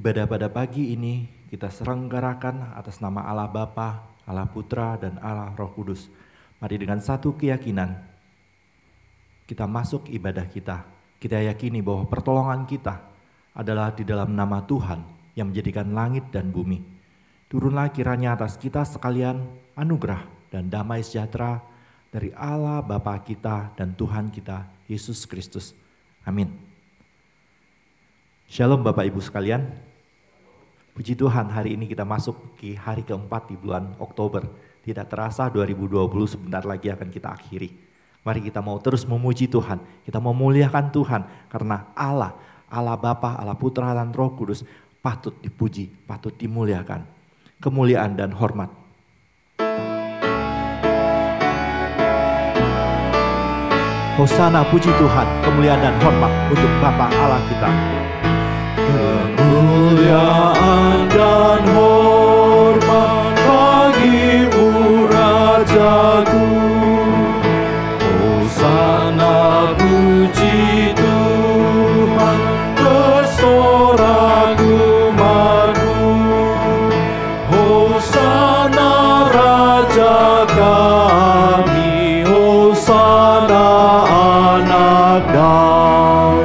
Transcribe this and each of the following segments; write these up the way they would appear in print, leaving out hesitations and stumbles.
Ibadah pada pagi ini kita selenggarakan atas nama Allah Bapa, Allah Putra, dan Allah Roh Kudus. Mari dengan satu keyakinan kita masuk ibadah kita. Kita yakini bahwa pertolongan kita adalah di dalam nama Tuhan yang menjadikan langit dan bumi. Turunlah kiranya atas kita sekalian anugerah dan damai sejahtera dari Allah Bapa kita dan Tuhan kita Yesus Kristus. Amin. Shalom Bapak Ibu sekalian. Puji Tuhan, hari ini kita masuk ke hari keempat di bulan Oktober. Tidak terasa 2020 sebentar lagi akan kita akhiri. Mari kita mau terus memuji Tuhan. Kita mau memuliakan Tuhan karena Allah Bapa, Allah Putra dan Roh Kudus patut dipuji, patut dimuliakan. Kemuliaan dan hormat. Hosana, puji Tuhan, kemuliaan dan hormat untuk Bapa Allah kita. Kemuliaan dan hormat bagimu Rajaku. Hosana, puji Tuhan, bersorak umatmu. Hosana Raja kami, Hosana anak Daud,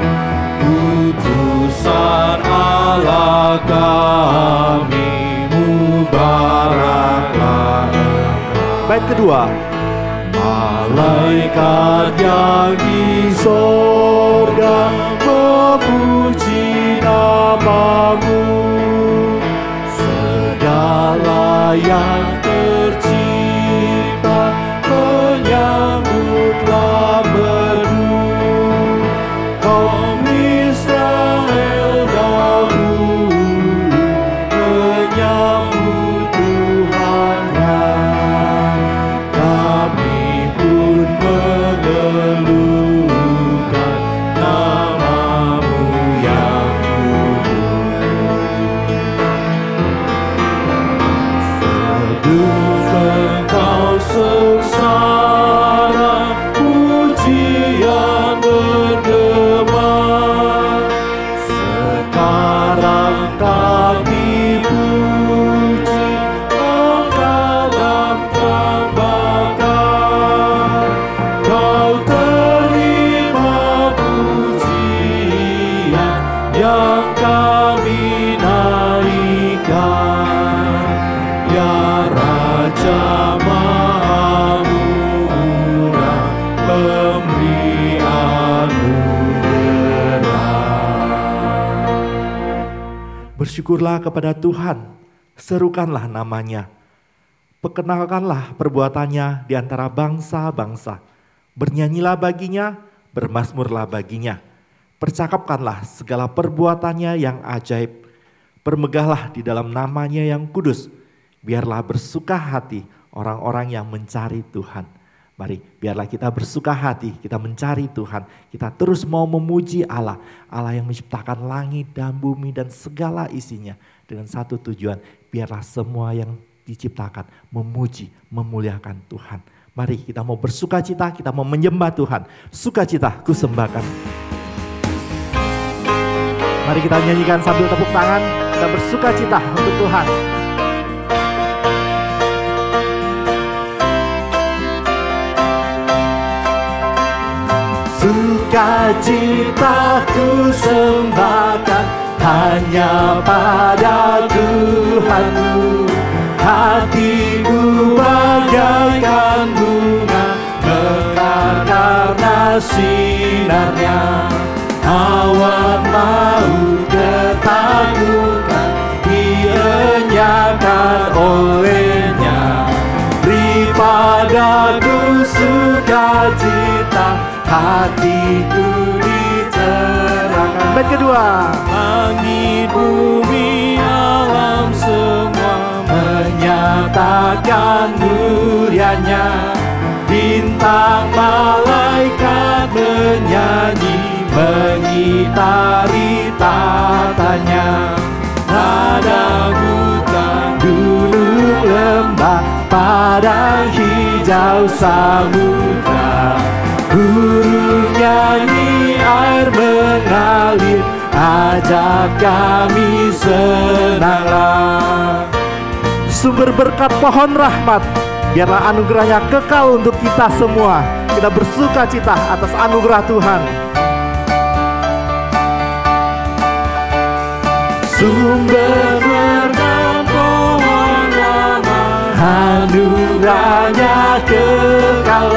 utusan Allah kami, mubaraklah. Bait kedua. Malaikat yang di sorga memuji namamu, segala yang tercipta menyambutlah merdu. Kaum Israel dahulu menyambut Tuhannya, kami pun mengeluhkan namamu yang kudus. Seduh engkau sengsara, pujian bergema. Sekarang kami puji engkau dalam kebakar. Kau terima pujian yang kami naikkan, ya Raja Maha Murah, pemberi anugerah. Bersyukurlah kepada Tuhan, serukanlah namanya, perkenalkanlah perbuatannya di antara bangsa-bangsa. Bernyanyilah baginya, bermazmurlah baginya. Percakapkanlah segala perbuatannya yang ajaib. Bermegahlah di dalam namanya yang kudus. Biarlah bersuka hati orang-orang yang mencari Tuhan. Mari, biarlah kita bersuka hati, kita mencari Tuhan. Kita terus mau memuji Allah. Allah yang menciptakan langit dan bumi dan segala isinya. Dengan satu tujuan, biarlah semua yang diciptakan memuji, memuliakan Tuhan. Mari kita mau bersuka cita, kita mau menyembah Tuhan. Sukacita kusembahkan. Mari kita nyanyikan sambil tepuk tangan. Kita bersuka cita untuk Tuhan. Sukacita kusembahkan hanya pada Tuhanku. Hatiku bagaikan bunga mekar karena sinarnya. Awan maut ketakutan dienyakan olehnya. Beri padaku sukacita, hatiku dicerahkan. Bait kedua. Langit bumi alam semua menyatakan mulianya. Bintang malaikat menyanyi, mengitari tatanya. Nada hutan, gunung, lembah, padang hijau samudra. Burung nyanyi, air mengalir, ajak kami senanglah. Sumber berkat pohon rahmat, biarlah anugerahnya kekal untuk kita semua. Kita bersuka cita atas anugerah Tuhan. Sumber berkat pohon rahmat, anugerahnya kekal,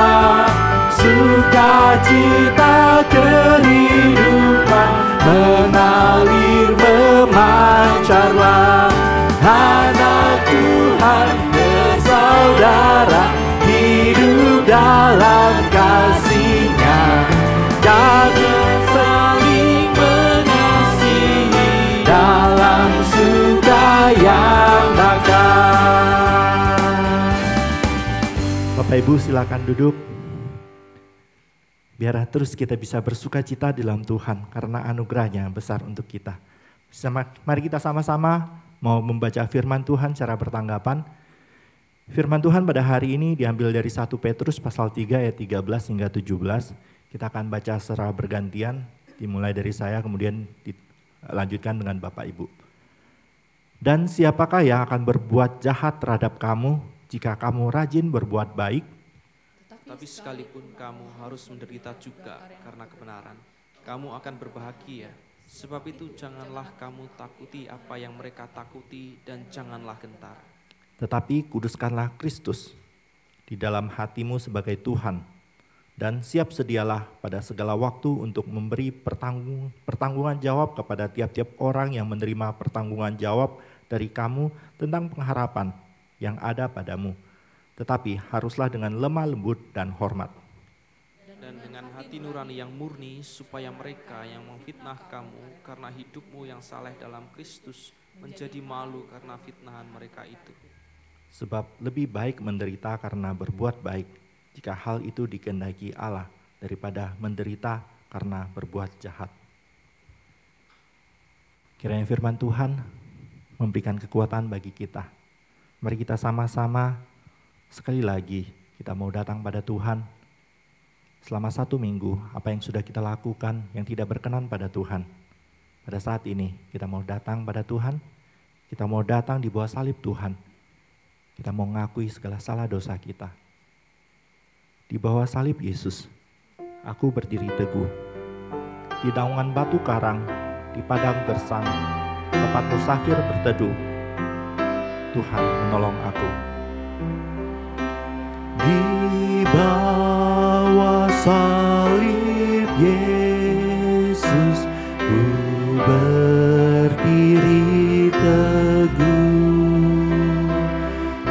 sukacita kehidupan mengalir memancarlah. Anak Tuhan bersaudara, hidup dalam kasih-Nya, dan saling mengasihi dalam suka yang bakal. Bapak Ibu silakan duduk. Biar terus kita bisa bersuka cita di dalam Tuhan karena anugerahnya besar untuk kita. Mari kita sama-sama mau membaca firman Tuhan secara bertanggapan. Firman Tuhan pada hari ini diambil dari 1 Petrus pasal 3 ayat 13 hingga 17. Kita akan baca secara bergantian, dimulai dari saya kemudian dilanjutkan dengan Bapak Ibu. Dan siapakah yang akan berbuat jahat terhadap kamu jika kamu rajin berbuat baik? Tapi sekalipun kamu harus menderita juga karena kebenaran, kamu akan berbahagia. Sebab itu janganlah kamu takuti apa yang mereka takuti dan janganlah gentar. Tetapi kuduskanlah Kristus di dalam hatimu sebagai Tuhan, dan siap sedialah pada segala waktu untuk memberi pertanggungan jawab kepada tiap-tiap orang yang menerima pertanggungan jawab dari kamu tentang pengharapan yang ada padamu. Tetapi haruslah dengan lemah lembut dan hormat. Dan dengan hati nurani yang murni, supaya mereka yang memfitnah kamu karena hidupmu yang saleh dalam Kristus menjadi malu karena fitnahan mereka itu. Sebab lebih baik menderita karena berbuat baik, jika hal itu dikehendaki Allah, daripada menderita karena berbuat jahat. Kiranya firman Tuhan memberikan kekuatan bagi kita. Mari kita sama-sama sekali lagi kita mau datang pada Tuhan. Selama 1 minggu, apa yang sudah kita lakukan yang tidak berkenan pada Tuhan. Pada saat ini, kita mau datang pada Tuhan, kita mau datang di bawah salib Tuhan. Kita mau mengakui segala salah dosa kita. Di bawah salib Yesus, aku berdiri teguh. Di naungan batu karang, di padang gersang, tempat musafir berteduh, Tuhan menolong aku. Di bawah salib Yesus, ku berdiri teguh.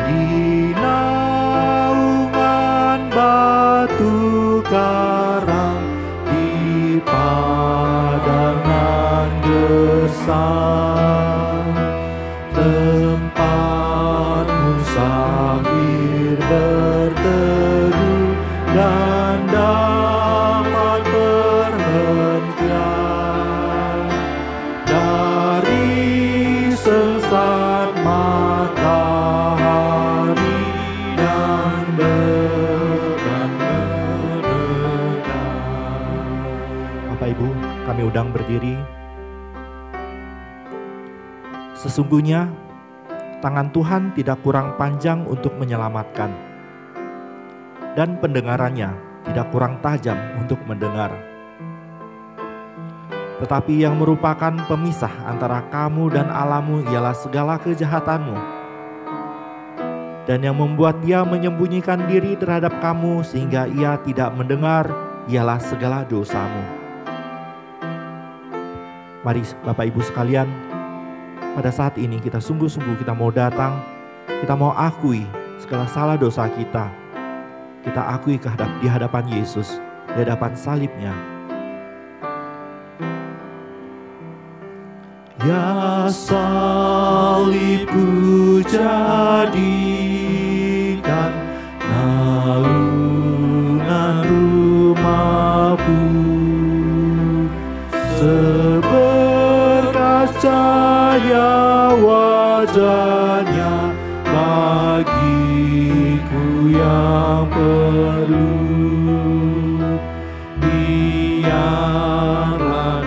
Di naungan batu karang, di padangan gersang, tempat musafir berteduh dan dapat perhentian dari sesat matahari dan beban menekan. Bapak Ibu, kami undang berdiri. Sesungguhnya tangan Tuhan tidak kurang panjang untuk menyelamatkan, dan pendengarannya tidak kurang tajam untuk mendengar. Tetapi yang merupakan pemisah antara kamu dan Allahmu ialah segala kejahatanmu, dan yang membuat Dia menyembunyikan diri terhadap kamu sehingga Ia tidak mendengar ialah segala dosamu. Mari Bapak Ibu sekalian, pada saat ini kita sungguh-sungguh kita mau datang, kita mau akui segala salah dosa kita. Kita akui di hadapan Yesus, di hadapan salibnya. Ya salibku jadikan naungan rumahku, seberkas cahaya wajahnya bagiku yang perlu. Biarlah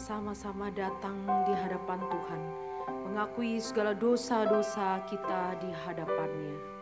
bersama-sama datang di hadapan Tuhan, mengakui segala dosa-dosa kita di hadapan-Nya.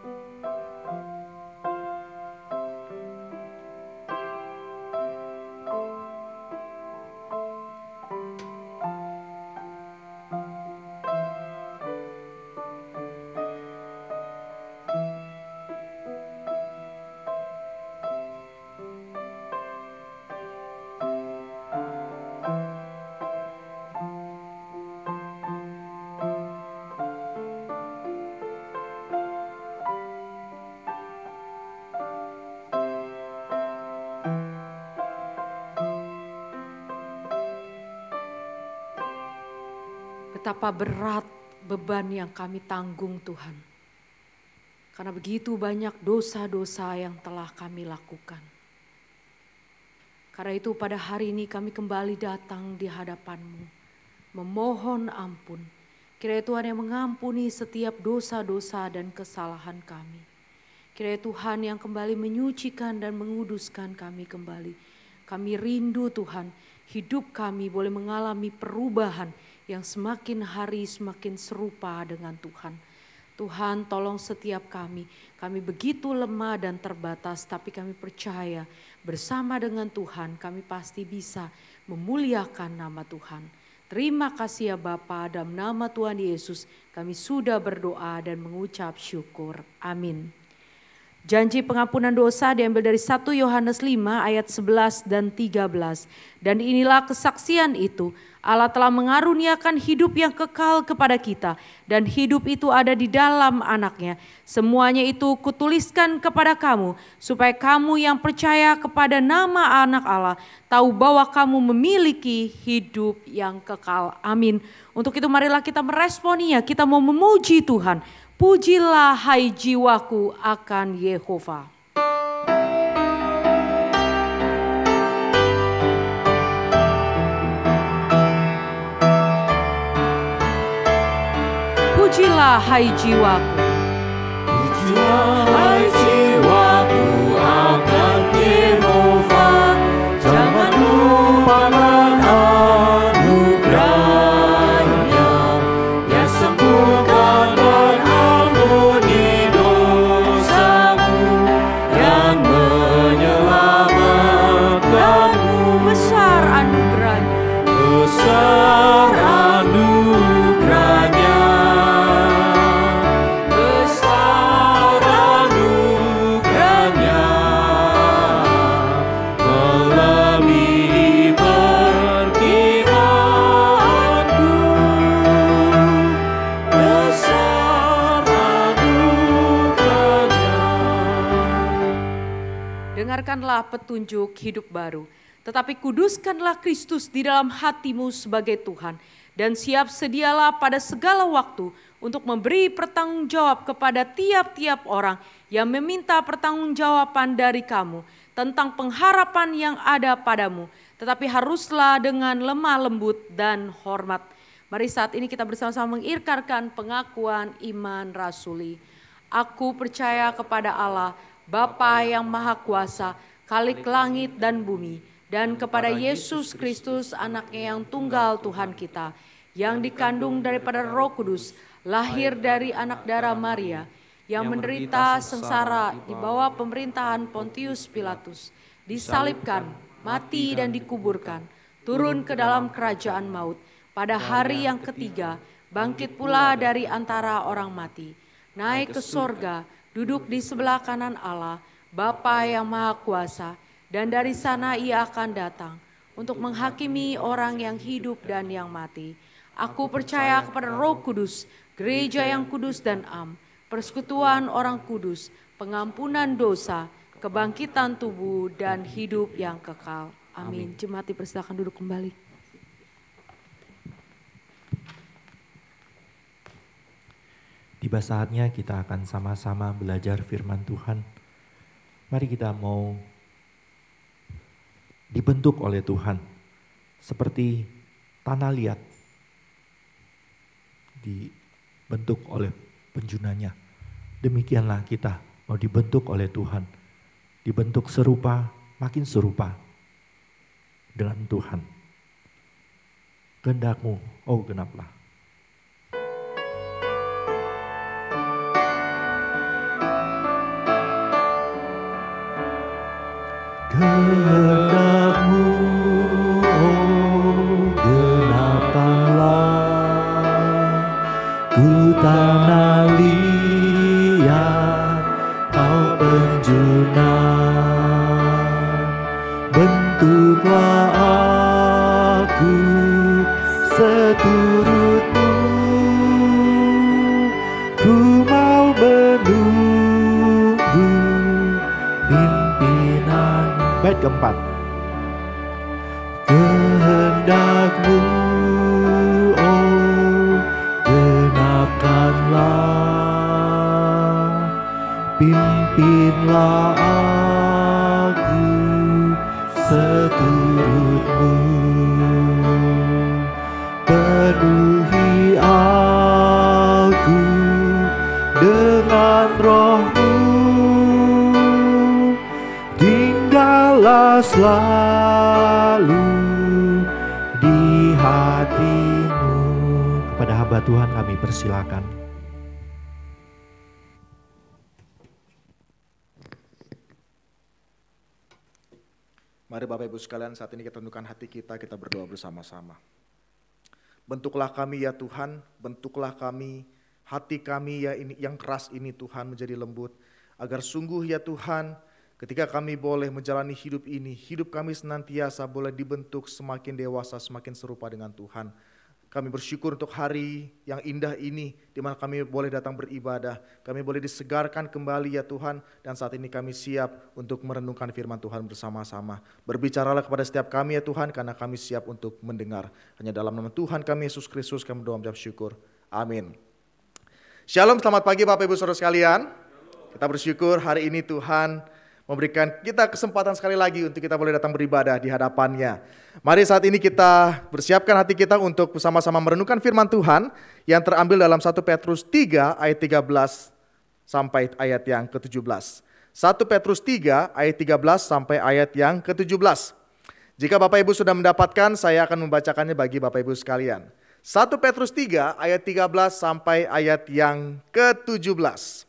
Betapa berat beban yang kami tanggung Tuhan. Karena begitu banyak dosa-dosa yang telah kami lakukan. Karena itu pada hari ini kami kembali datang di hadapan-Mu. Memohon ampun. Kiranya Tuhan yang mengampuni setiap dosa-dosa dan kesalahan kami. Kiranya Tuhan yang kembali menyucikan dan menguduskan kami kembali. Kami rindu Tuhan, hidup kami boleh mengalami perubahan yang semakin hari semakin serupa dengan Tuhan. Tuhan tolong setiap kami begitu lemah dan terbatas, tapi kami percaya bersama dengan Tuhan kami pasti bisa memuliakan nama Tuhan. Terima kasih ya Bapa, dalam nama Tuhan Yesus kami sudah berdoa dan mengucap syukur. Amin. Janji pengampunan dosa diambil dari 1 Yohanes 5 ayat 11 dan 13. Dan inilah kesaksian itu, Allah telah mengaruniakan hidup yang kekal kepada kita, dan hidup itu ada di dalam Anaknya. Semuanya itu kutuliskan kepada kamu, supaya kamu yang percaya kepada nama Anak Allah tahu bahwa kamu memiliki hidup yang kekal. Amin. Untuk itu marilah kita meresponinya, kita mau memuji Tuhan. Pujilah hai jiwaku akan Yehova. Pujilah hai jiwaku. Pujilah hai jiwaku akan Yehova. Jangan lupakan anugerah-Nya yang sembuhkan dan ampuni dosamu, yang menyelamatkanmu. Besar anugerah-Nya. Besar anugerah-Nya. Dengarkanlah petunjuk hidup baru, tetapi kuduskanlah Kristus di dalam hatimu sebagai Tuhan, dan siap sedialah pada segala waktu untuk memberi pertanggungjawab kepada tiap-tiap orang yang meminta pertanggungjawaban dari kamu tentang pengharapan yang ada padamu, tetapi haruslah dengan lemah lembut dan hormat. Mari saat ini kita bersama-sama mengikrarkan pengakuan iman rasuli. Aku percaya kepada Allah, Bapa yang Maha Kuasa, Khalik langit dan bumi, dan kepada Yesus Kristus anaknya yang tunggal Tuhan kita, yang dikandung daripada Roh Kudus, lahir dari anak darah Maria, yang menderita sengsara di bawah pemerintahan Pontius Pilatus, disalibkan, mati dan dikuburkan, turun ke dalam kerajaan maut, pada hari yang ketiga bangkit pula dari antara orang mati, naik ke sorga, duduk di sebelah kanan Allah, Bapa yang Maha Kuasa, dan dari sana Ia akan datang untuk menghakimi orang yang hidup dan yang mati. Aku percaya kepada Roh Kudus, gereja yang kudus dan am, persekutuan orang kudus, pengampunan dosa, kebangkitan tubuh, dan hidup yang kekal. Amin. Jemaat dipersilakan duduk kembali. Tiba saatnya kita akan sama-sama belajar firman Tuhan. Mari kita mau dibentuk oleh Tuhan seperti tanah liat dibentuk oleh penjunanya. Demikianlah kita mau dibentuk oleh Tuhan, dibentuk serupa, makin serupa dengan Tuhan. kehendak-Mu, oh genaplah. Kehendak-Mu, oh genaplah, ku tanah liat, Kau penjunan, bentuklah aku seturut-Mu, ku mau menunggu pimpinan. Bait keempat. Kehendak-Mu, oh genapkanlah, pimpinlah aku seturut-Mu, penuhi aku dengan Roh-Mu, tinggallah selalu di hati-Mu. Kepada hamba Tuhan kami persilakan. Mari Bapak Ibu sekalian, saat ini kita tundukkan hati kita berdoa bersama-sama. Bentuklah kami ya Tuhan, bentuklah kami, hati kami ya ini, yang keras ini Tuhan menjadi lembut. Agar sungguh ya Tuhan, ketika kami boleh menjalani hidup ini, hidup kami senantiasa boleh dibentuk semakin dewasa, semakin serupa dengan Tuhan. Kami bersyukur untuk hari yang indah ini, di mana kami boleh datang beribadah, kami boleh disegarkan kembali ya Tuhan, dan saat ini kami siap untuk merenungkan firman Tuhan bersama-sama. Berbicaralah kepada setiap kami ya Tuhan, karena kami siap untuk mendengar. Hanya dalam nama Tuhan kami Yesus Kristus kami berdoa mengucap syukur. Amin. Shalom, selamat pagi Bapak Ibu Saudara sekalian. Kita bersyukur hari ini Tuhan memberikan kita kesempatan sekali lagi untuk kita boleh datang beribadah di hadapannya. Mari saat ini kita bersiapkan hati kita untuk bersama-sama merenungkan firman Tuhan yang terambil dalam 1 Petrus 3 ayat 13 sampai ayat yang ke-17. 1 Petrus 3 ayat 13 sampai ayat yang ke-17. Jika Bapak Ibu sudah mendapatkan, saya akan membacakannya bagi Bapak Ibu sekalian. 1 Petrus 3 ayat 13 sampai ayat yang ke-17.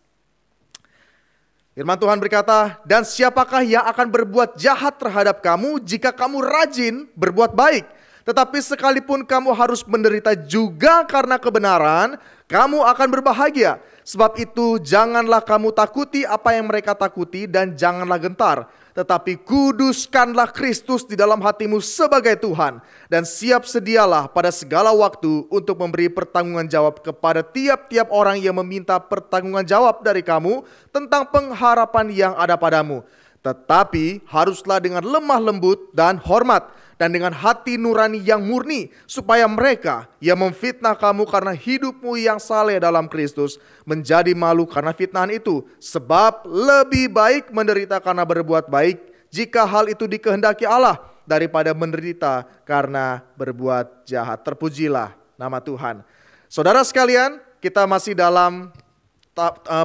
Firman Tuhan berkata, dan siapakah yang akan berbuat jahat terhadap kamu jika kamu rajin berbuat baik? Tetapi sekalipun kamu harus menderita juga karena kebenaran, kamu akan berbahagia. Sebab itu janganlah kamu takuti apa yang mereka takuti dan janganlah gentar. Tetapi kuduskanlah Kristus di dalam hatimu sebagai Tuhan. Dan siap sedialah pada segala waktu untuk memberi pertanggungan jawab kepada tiap-tiap orang yang meminta pertanggungan jawab dari kamu tentang pengharapan yang ada padamu. Tetapi haruslah dengan lemah lembut dan hormat, dan dengan hati nurani yang murni, supaya mereka yang memfitnah kamu karena hidupmu yang saleh dalam Kristus menjadi malu karena fitnahan itu. Sebab lebih baik menderita karena berbuat baik, jika hal itu dikehendaki Allah, daripada menderita karena berbuat jahat. Terpujilah nama Tuhan. Saudara sekalian, kita masih dalam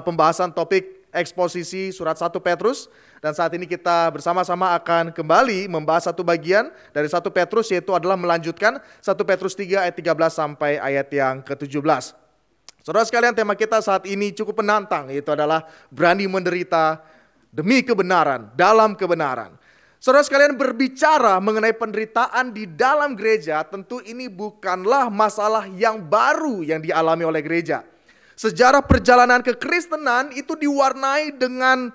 pembahasan topik eksposisi surat 1 Petrus. Dan saat ini kita bersama-sama akan kembali membahas satu bagian dari 1 Petrus, yaitu adalah melanjutkan 1 Petrus 3 ayat 13 sampai ayat yang ke-17. Saudara sekalian, tema kita saat ini cukup menantang, yaitu adalah berani menderita demi kebenaran, dalam kebenaran. Saudara sekalian, berbicara mengenai penderitaan di dalam gereja, tentu ini bukanlah masalah yang baru yang dialami oleh gereja. Sejarah perjalanan kekristenan itu diwarnai dengan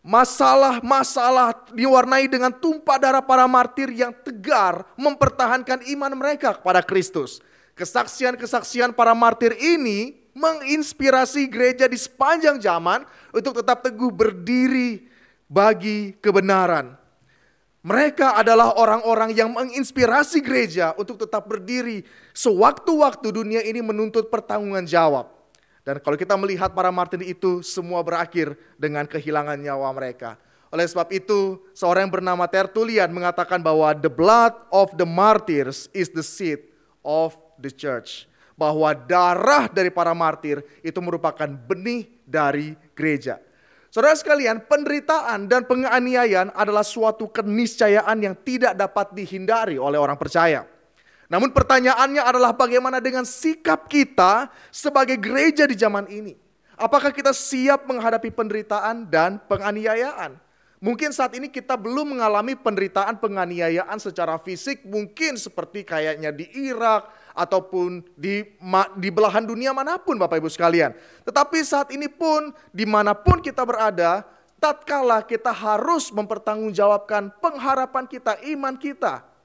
masalah-masalah, diwarnai dengan tumpah darah para martir yang tegar mempertahankan iman mereka kepada Kristus. Kesaksian-kesaksian para martir ini menginspirasi gereja di sepanjang zaman untuk tetap teguh berdiri bagi kebenaran. Mereka adalah orang-orang yang menginspirasi gereja untuk tetap berdiri sewaktu-waktu dunia ini menuntut pertanggungan jawab. Dan kalau kita melihat para martir itu, semua berakhir dengan kehilangan nyawa mereka. Oleh sebab itu, seorang yang bernama Tertullian mengatakan bahwa the blood of the martyrs is the seed of the church. Bahwa darah dari para martir itu merupakan benih dari gereja. Saudara sekalian, penderitaan dan penganiayaan adalah suatu keniscayaan yang tidak dapat dihindari oleh orang percaya. Namun pertanyaannya adalah bagaimana dengan sikap kita sebagai gereja di zaman ini? Apakah kita siap menghadapi penderitaan dan penganiayaan? Mungkin saat ini kita belum mengalami penderitaan penganiayaan secara fisik, mungkin seperti kayaknya di Irak ataupun di belahan dunia manapun Bapak Ibu sekalian. Tetapi saat ini pun dimanapun kita berada, tatkala kita harus mempertanggungjawabkan pengharapan kita, iman kita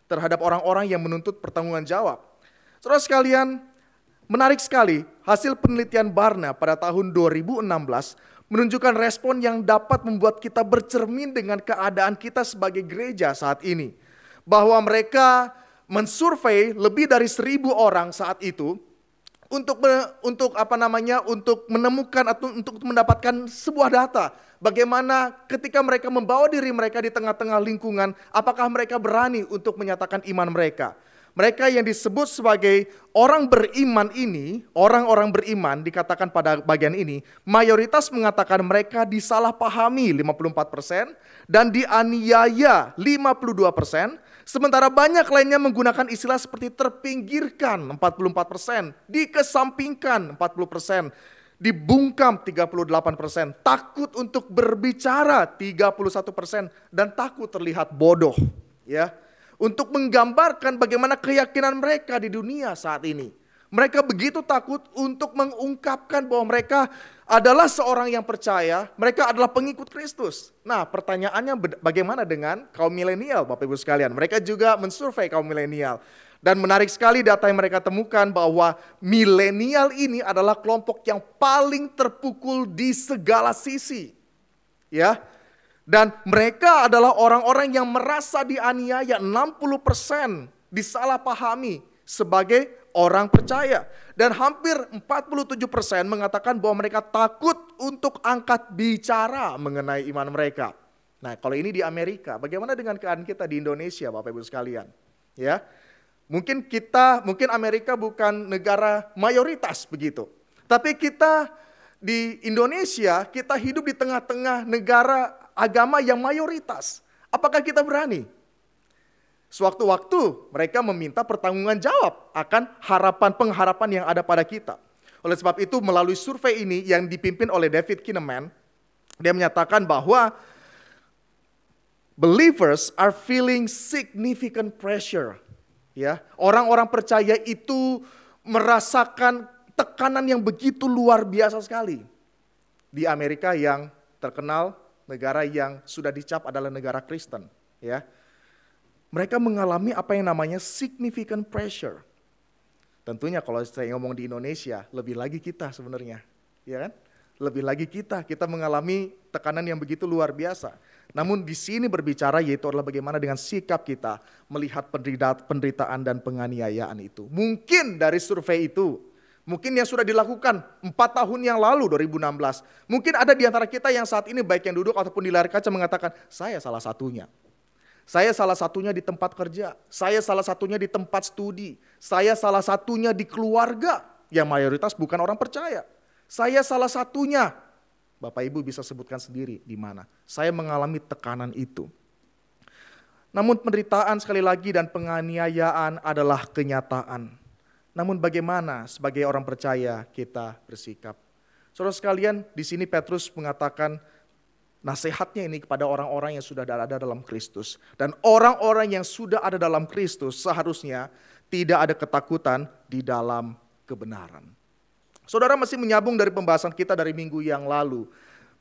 terhadap orang-orang yang menuntut pertanggungan jawab. Saudara sekalian, menarik sekali hasil penelitian Barna pada tahun 2016 menunjukkan respon yang dapat membuat kita bercermin dengan keadaan kita sebagai gereja saat ini. Bahwa mereka mensurvei lebih dari 1.000 orang saat itu untuk menemukan atau untuk mendapatkan sebuah data. Bagaimana ketika mereka membawa diri mereka di tengah-tengah lingkungan, apakah mereka berani untuk menyatakan iman mereka. Mereka yang disebut sebagai orang beriman ini, orang-orang beriman dikatakan pada bagian ini, mayoritas mengatakan mereka disalahpahami 54% dan dianiaya 52%, sementara banyak lainnya menggunakan istilah seperti terpinggirkan 44%, dikesampingkan 40%, dibungkam 38%, takut untuk berbicara 31%, dan takut terlihat bodoh. Ya, untuk menggambarkan bagaimana keyakinan mereka di dunia saat ini. Mereka begitu takut untuk mengungkapkan bahwa mereka adalah seorang yang percaya, mereka adalah pengikut Kristus. Nah, pertanyaannya bagaimana dengan kaum milenial Bapak Ibu sekalian? Mereka juga mensurvei kaum milenial. Dan menarik sekali data yang mereka temukan bahwa milenial ini adalah kelompok yang paling terpukul di segala sisi. Ya. Dan mereka adalah orang-orang yang merasa dianiaya, 60% disalahpahami sebagai orang percaya. Dan hampir 47% mengatakan bahwa mereka takut untuk angkat bicara mengenai iman mereka. Nah, kalau ini di Amerika, bagaimana dengan keadaan kita di Indonesia Bapak Ibu sekalian? Ya. Mungkin Amerika bukan negara mayoritas begitu. Tapi kita di Indonesia, kita hidup di tengah-tengah negara agama yang mayoritas. Apakah kita berani? Sewaktu-waktu mereka meminta pertanggungan jawab akan pengharapan yang ada pada kita. Oleh sebab itu melalui survei ini yang dipimpin oleh David Kinnaman, dia menyatakan bahwa believers are feeling significant pressure. Ya, orang-orang percaya itu merasakan tekanan yang begitu luar biasa sekali. Di Amerika yang terkenal, negara yang sudah dicap adalah negara Kristen, ya. Mereka mengalami apa yang namanya significant pressure. Tentunya kalau saya ngomong di Indonesia, lebih lagi kita sebenarnya, ya kan? Lebih lagi kita mengalami tekanan yang begitu luar biasa. Namun di sini berbicara yaitu adalah bagaimana dengan sikap kita melihat penderitaan dan penganiayaan itu. Mungkin dari survei itu, mungkin yang sudah dilakukan 4 tahun yang lalu 2016. Mungkin ada di antara kita yang saat ini baik yang duduk ataupun di layar kaca mengatakan, saya salah satunya. Saya salah satunya di tempat kerja, saya salah satunya di tempat studi, saya salah satunya di keluarga yang mayoritas bukan orang percaya. Saya salah satunya, Bapak Ibu bisa sebutkan sendiri di mana. Saya mengalami tekanan itu. Namun penderitaan sekali lagi dan penganiayaan adalah kenyataan. Namun bagaimana sebagai orang percaya kita bersikap? Saudara sekalian, di sini Petrus mengatakan nasihatnya ini kepada orang-orang yang sudah ada dalam Kristus. Dan orang-orang yang sudah ada dalam Kristus seharusnya tidak ada ketakutan di dalam kebenaran. Saudara masih menyambung dari pembahasan kita dari minggu yang lalu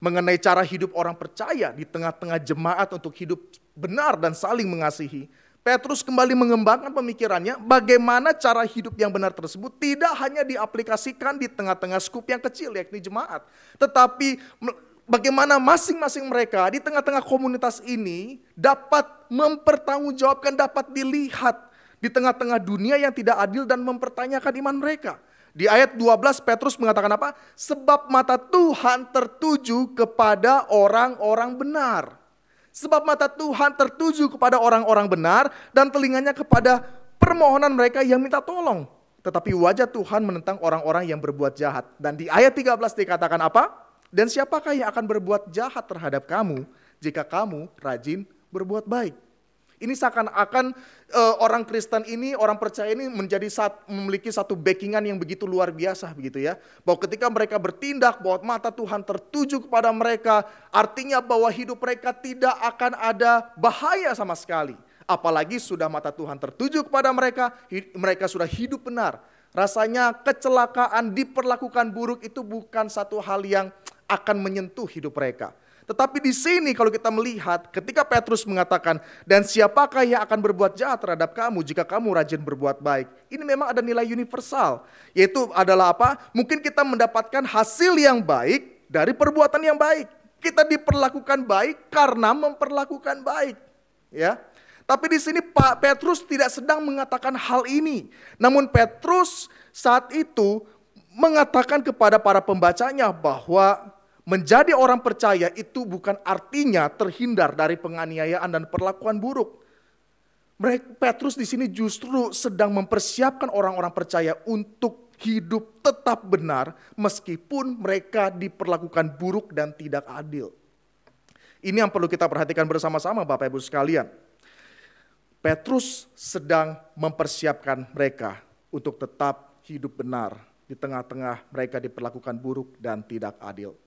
mengenai cara hidup orang percaya di tengah-tengah jemaat untuk hidup benar dan saling mengasihi. Petrus kembali mengembangkan pemikirannya bagaimana cara hidup yang benar tersebut tidak hanya diaplikasikan di tengah-tengah skup yang kecil yakni jemaat. Tetapi bagaimana masing-masing mereka di tengah-tengah komunitas ini dapat mempertanggungjawabkan, dapat dilihat di tengah-tengah dunia yang tidak adil dan mempertanyakan iman mereka. Di ayat 12 Petrus mengatakan apa? Sebab mata Tuhan tertuju kepada orang-orang benar. Sebab mata Tuhan tertuju kepada orang-orang benar dan telinganya kepada permohonan mereka yang minta tolong. Tetapi wajah Tuhan menentang orang-orang yang berbuat jahat. Dan di ayat 13 dikatakan apa? Dan siapakah yang akan berbuat jahat terhadap kamu jika kamu rajin berbuat baik? Ini seakan-akan orang Kristen ini, orang percaya ini memiliki satu backingan yang begitu luar biasa begitu ya. Bahwa ketika mereka bertindak, bahwa mata Tuhan tertuju kepada mereka, artinya bahwa hidup mereka tidak akan ada bahaya sama sekali. Apalagi sudah mata Tuhan tertuju kepada mereka, mereka sudah hidup benar. Rasanya kecelakaan, diperlakukan buruk itu bukan satu hal yang akan menyentuh hidup mereka. Tetapi di sini kalau kita melihat ketika Petrus mengatakan, dan siapakah yang akan berbuat jahat terhadap kamu jika kamu rajin berbuat baik. Ini memang ada nilai universal, yaitu adalah apa? Mungkin kita mendapatkan hasil yang baik dari perbuatan yang baik. Kita diperlakukan baik karena memperlakukan baik. Ya. Tapi di sini Pak Petrus tidak sedang mengatakan hal ini. Namun Petrus saat itu mengatakan kepada para pembacanya bahwa menjadi orang percaya itu bukan artinya terhindar dari penganiayaan dan perlakuan buruk. Petrus di sini justru sedang mempersiapkan orang-orang percaya untuk hidup tetap benar meskipun mereka diperlakukan buruk dan tidak adil. Ini yang perlu kita perhatikan bersama-sama Bapak Ibu sekalian. Petrus sedang mempersiapkan mereka untuk tetap hidup benar di tengah-tengah mereka diperlakukan buruk dan tidak adil.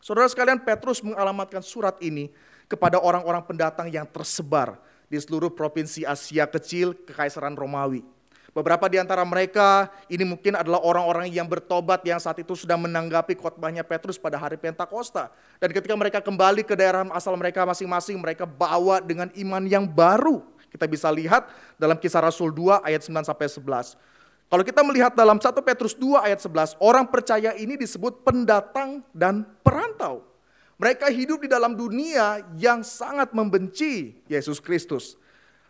Saudara sekalian, Petrus mengalamatkan surat ini kepada orang-orang pendatang yang tersebar di seluruh provinsi Asia Kecil, Kekaisaran Romawi. Beberapa di antara mereka ini mungkin adalah orang-orang yang bertobat yang saat itu sudah menanggapi khotbahnya Petrus pada hari Pentakosta. Dan ketika mereka kembali ke daerah asal mereka masing-masing, mereka bawa dengan iman yang baru. Kita bisa lihat dalam Kisah Rasul 2 ayat 9-11. Kalau kita melihat dalam 1 Petrus 2 ayat 11, orang percaya ini disebut pendatang dan perantau. Mereka hidup di dalam dunia yang sangat membenci Yesus Kristus.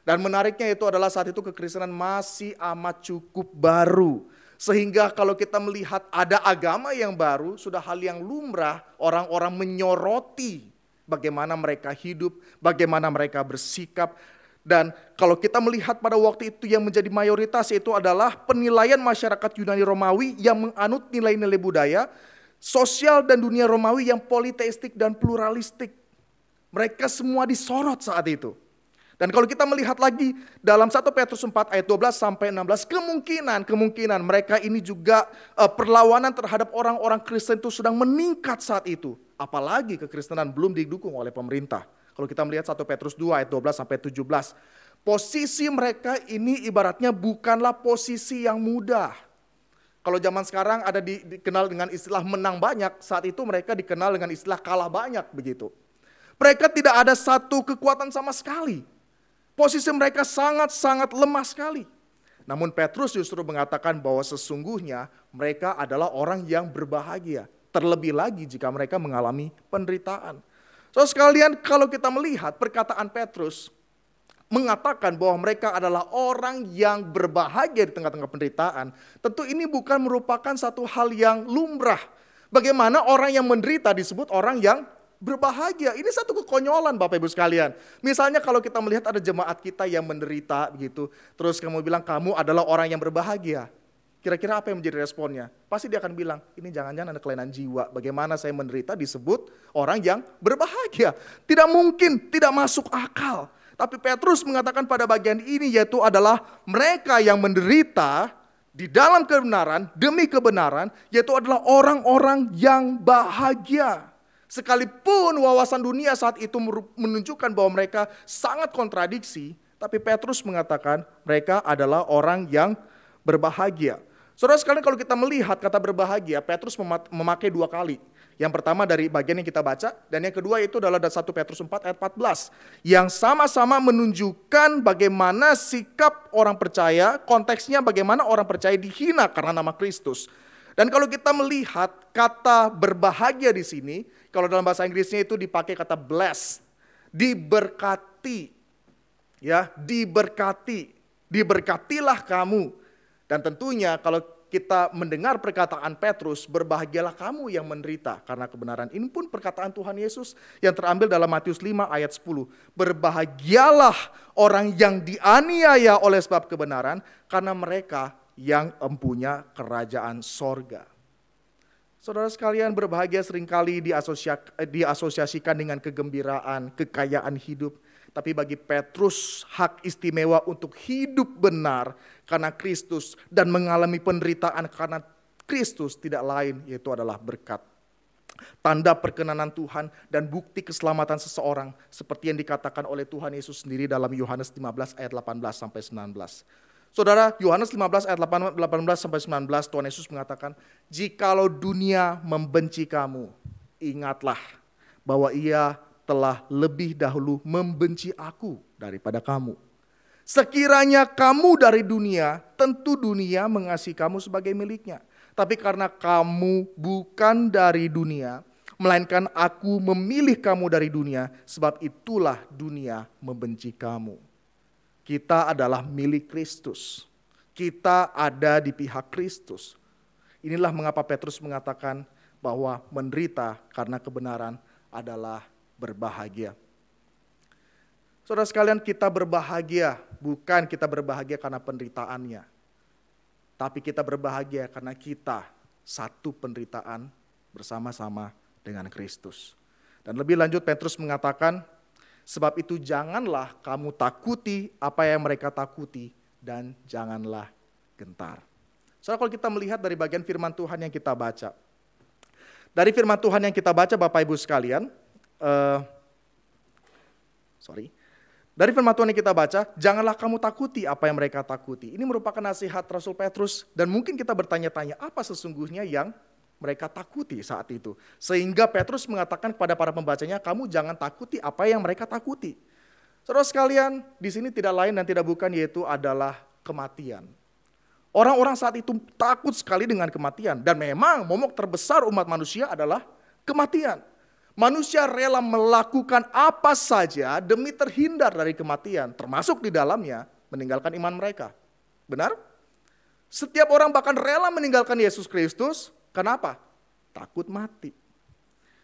Dan menariknya itu adalah saat itu kekristenan masih amat cukup baru. Sehingga kalau kita melihat ada agama yang baru, sudah hal yang lumrah orang-orang menyoroti bagaimana mereka hidup, bagaimana mereka bersikap. Dan kalau kita melihat pada waktu itu yang menjadi mayoritas itu adalah penilaian masyarakat Yunani Romawi yang menganut nilai-nilai budaya, sosial dan dunia Romawi yang politeistik dan pluralistik. Mereka semua disorot saat itu. Dan kalau kita melihat lagi dalam 1 Petrus 4 ayat 12-16, kemungkinan mereka ini juga perlawanan terhadap orang-orang Kristen itu sedang meningkat saat itu. Apalagi kekristenan belum didukung oleh pemerintah. Kalau kita melihat 1 Petrus 2 ayat 12-17, posisi mereka ini ibaratnya bukanlah posisi yang mudah. Kalau zaman sekarang ada dikenal dengan istilah menang banyak, saat itu mereka dikenal dengan istilah kalah banyak begitu. Mereka tidak ada satu kekuatan sama sekali. Posisi mereka sangat-sangat lemah sekali. Namun Petrus justru mengatakan bahwa sesungguhnya mereka adalah orang yang berbahagia. Terlebih lagi jika mereka mengalami penderitaan. So sekalian, kalau kita melihat perkataan Petrus mengatakan bahwa mereka adalah orang yang berbahagia di tengah-tengah penderitaan, tentu ini bukan merupakan satu hal yang lumrah. Bagaimana orang yang menderita disebut orang yang berbahagia? Ini satu kekonyolan Bapak Ibu sekalian. Misalnya kalau kita melihat ada jemaat kita yang menderita begitu, terus kamu bilang kamu adalah orang yang berbahagia. Kira-kira apa yang menjadi responnya? Pasti dia akan bilang, ini jangan-jangan ada kelainan jiwa. Bagaimana saya menderita disebut orang yang berbahagia. Tidak mungkin, tidak masuk akal. Tapi Petrus mengatakan pada bagian ini yaitu adalah mereka yang menderita di dalam kebenaran, demi kebenaran, yaitu adalah orang-orang yang bahagia. Sekalipun wawasan dunia saat itu menunjukkan bahwa mereka sangat kontradiksi, tapi Petrus mengatakan mereka adalah orang yang berbahagia. Saudara sekalian, kalau kita melihat kata berbahagia, Petrus memakai 2 kali. Yang pertama dari bagian yang kita baca, dan yang kedua itu adalah dari 1 Petrus 4 ayat 14. Yang sama-sama menunjukkan bagaimana sikap orang percaya, konteksnya bagaimana orang percaya dihina karena nama Kristus. Dan kalau kita melihat kata berbahagia di sini, kalau dalam bahasa Inggrisnya itu dipakai kata blessed, diberkati. Ya, diberkati. Diberkatilah kamu. Dan tentunya kalau kita mendengar perkataan Petrus, berbahagialah kamu yang menderita karena kebenaran. Ini pun perkataan Tuhan Yesus yang terambil dalam Matius 5 ayat 10. Berbahagialah orang yang dianiaya oleh sebab kebenaran karena mereka yang empunya kerajaan sorga. Saudara sekalian, berbahagia seringkali diasosiasikan dengan kegembiraan, kekayaan hidup. Tapi bagi Petrus hak istimewa untuk hidup benar karena Kristus dan mengalami penderitaan karena Kristus tidak lain yaitu adalah berkat. Tanda perkenanan Tuhan dan bukti keselamatan seseorang seperti yang dikatakan oleh Tuhan Yesus sendiri dalam Yohanes 15 ayat 18 sampai 19. Saudara, Yohanes 15 ayat 18 sampai 19 Tuhan Yesus mengatakan, "Jikalau dunia membenci kamu, ingatlah bahwa ia telah lebih dahulu membenci aku daripada kamu. Sekiranya kamu dari dunia, tentu dunia mengasihi kamu sebagai miliknya. Tapi karena kamu bukan dari dunia, melainkan aku memilih kamu dari dunia, sebab itulah dunia membenci kamu." Kita adalah milik Kristus. Kita ada di pihak Kristus. Inilah mengapa Petrus mengatakan bahwa menderita karena kebenaran adalah berbahagia. Saudara sekalian, kita berbahagia bukan kita berbahagia karena penderitaannya. Tapi kita berbahagia karena kita satu penderitaan bersama-sama dengan Kristus. Dan lebih lanjut Petrus mengatakan, "Sebab itu janganlah kamu takuti apa yang mereka takuti dan janganlah gentar." Soalnya kalau kita melihat dari bagian firman Tuhan yang kita baca. Dari firman Tuhan yang kita baca Bapak Ibu sekalian. Dari firman Tuhan yang kita baca, janganlah kamu takuti apa yang mereka takuti. Ini merupakan nasihat Rasul Petrus dan mungkin kita bertanya-tanya apa sesungguhnya yang mereka takuti saat itu. Sehingga Petrus mengatakan kepada para pembacanya, kamu jangan takuti apa yang mereka takuti. Saudara sekalian, di sini tidak lain dan tidak bukan yaitu adalah kematian. Orang-orang saat itu takut sekali dengan kematian. Dan memang momok terbesar umat manusia adalah kematian. Manusia rela melakukan apa saja demi terhindar dari kematian. Termasuk di dalamnya meninggalkan iman mereka. Benar? Setiap orang bahkan rela meninggalkan Yesus Kristus. Kenapa? Takut mati.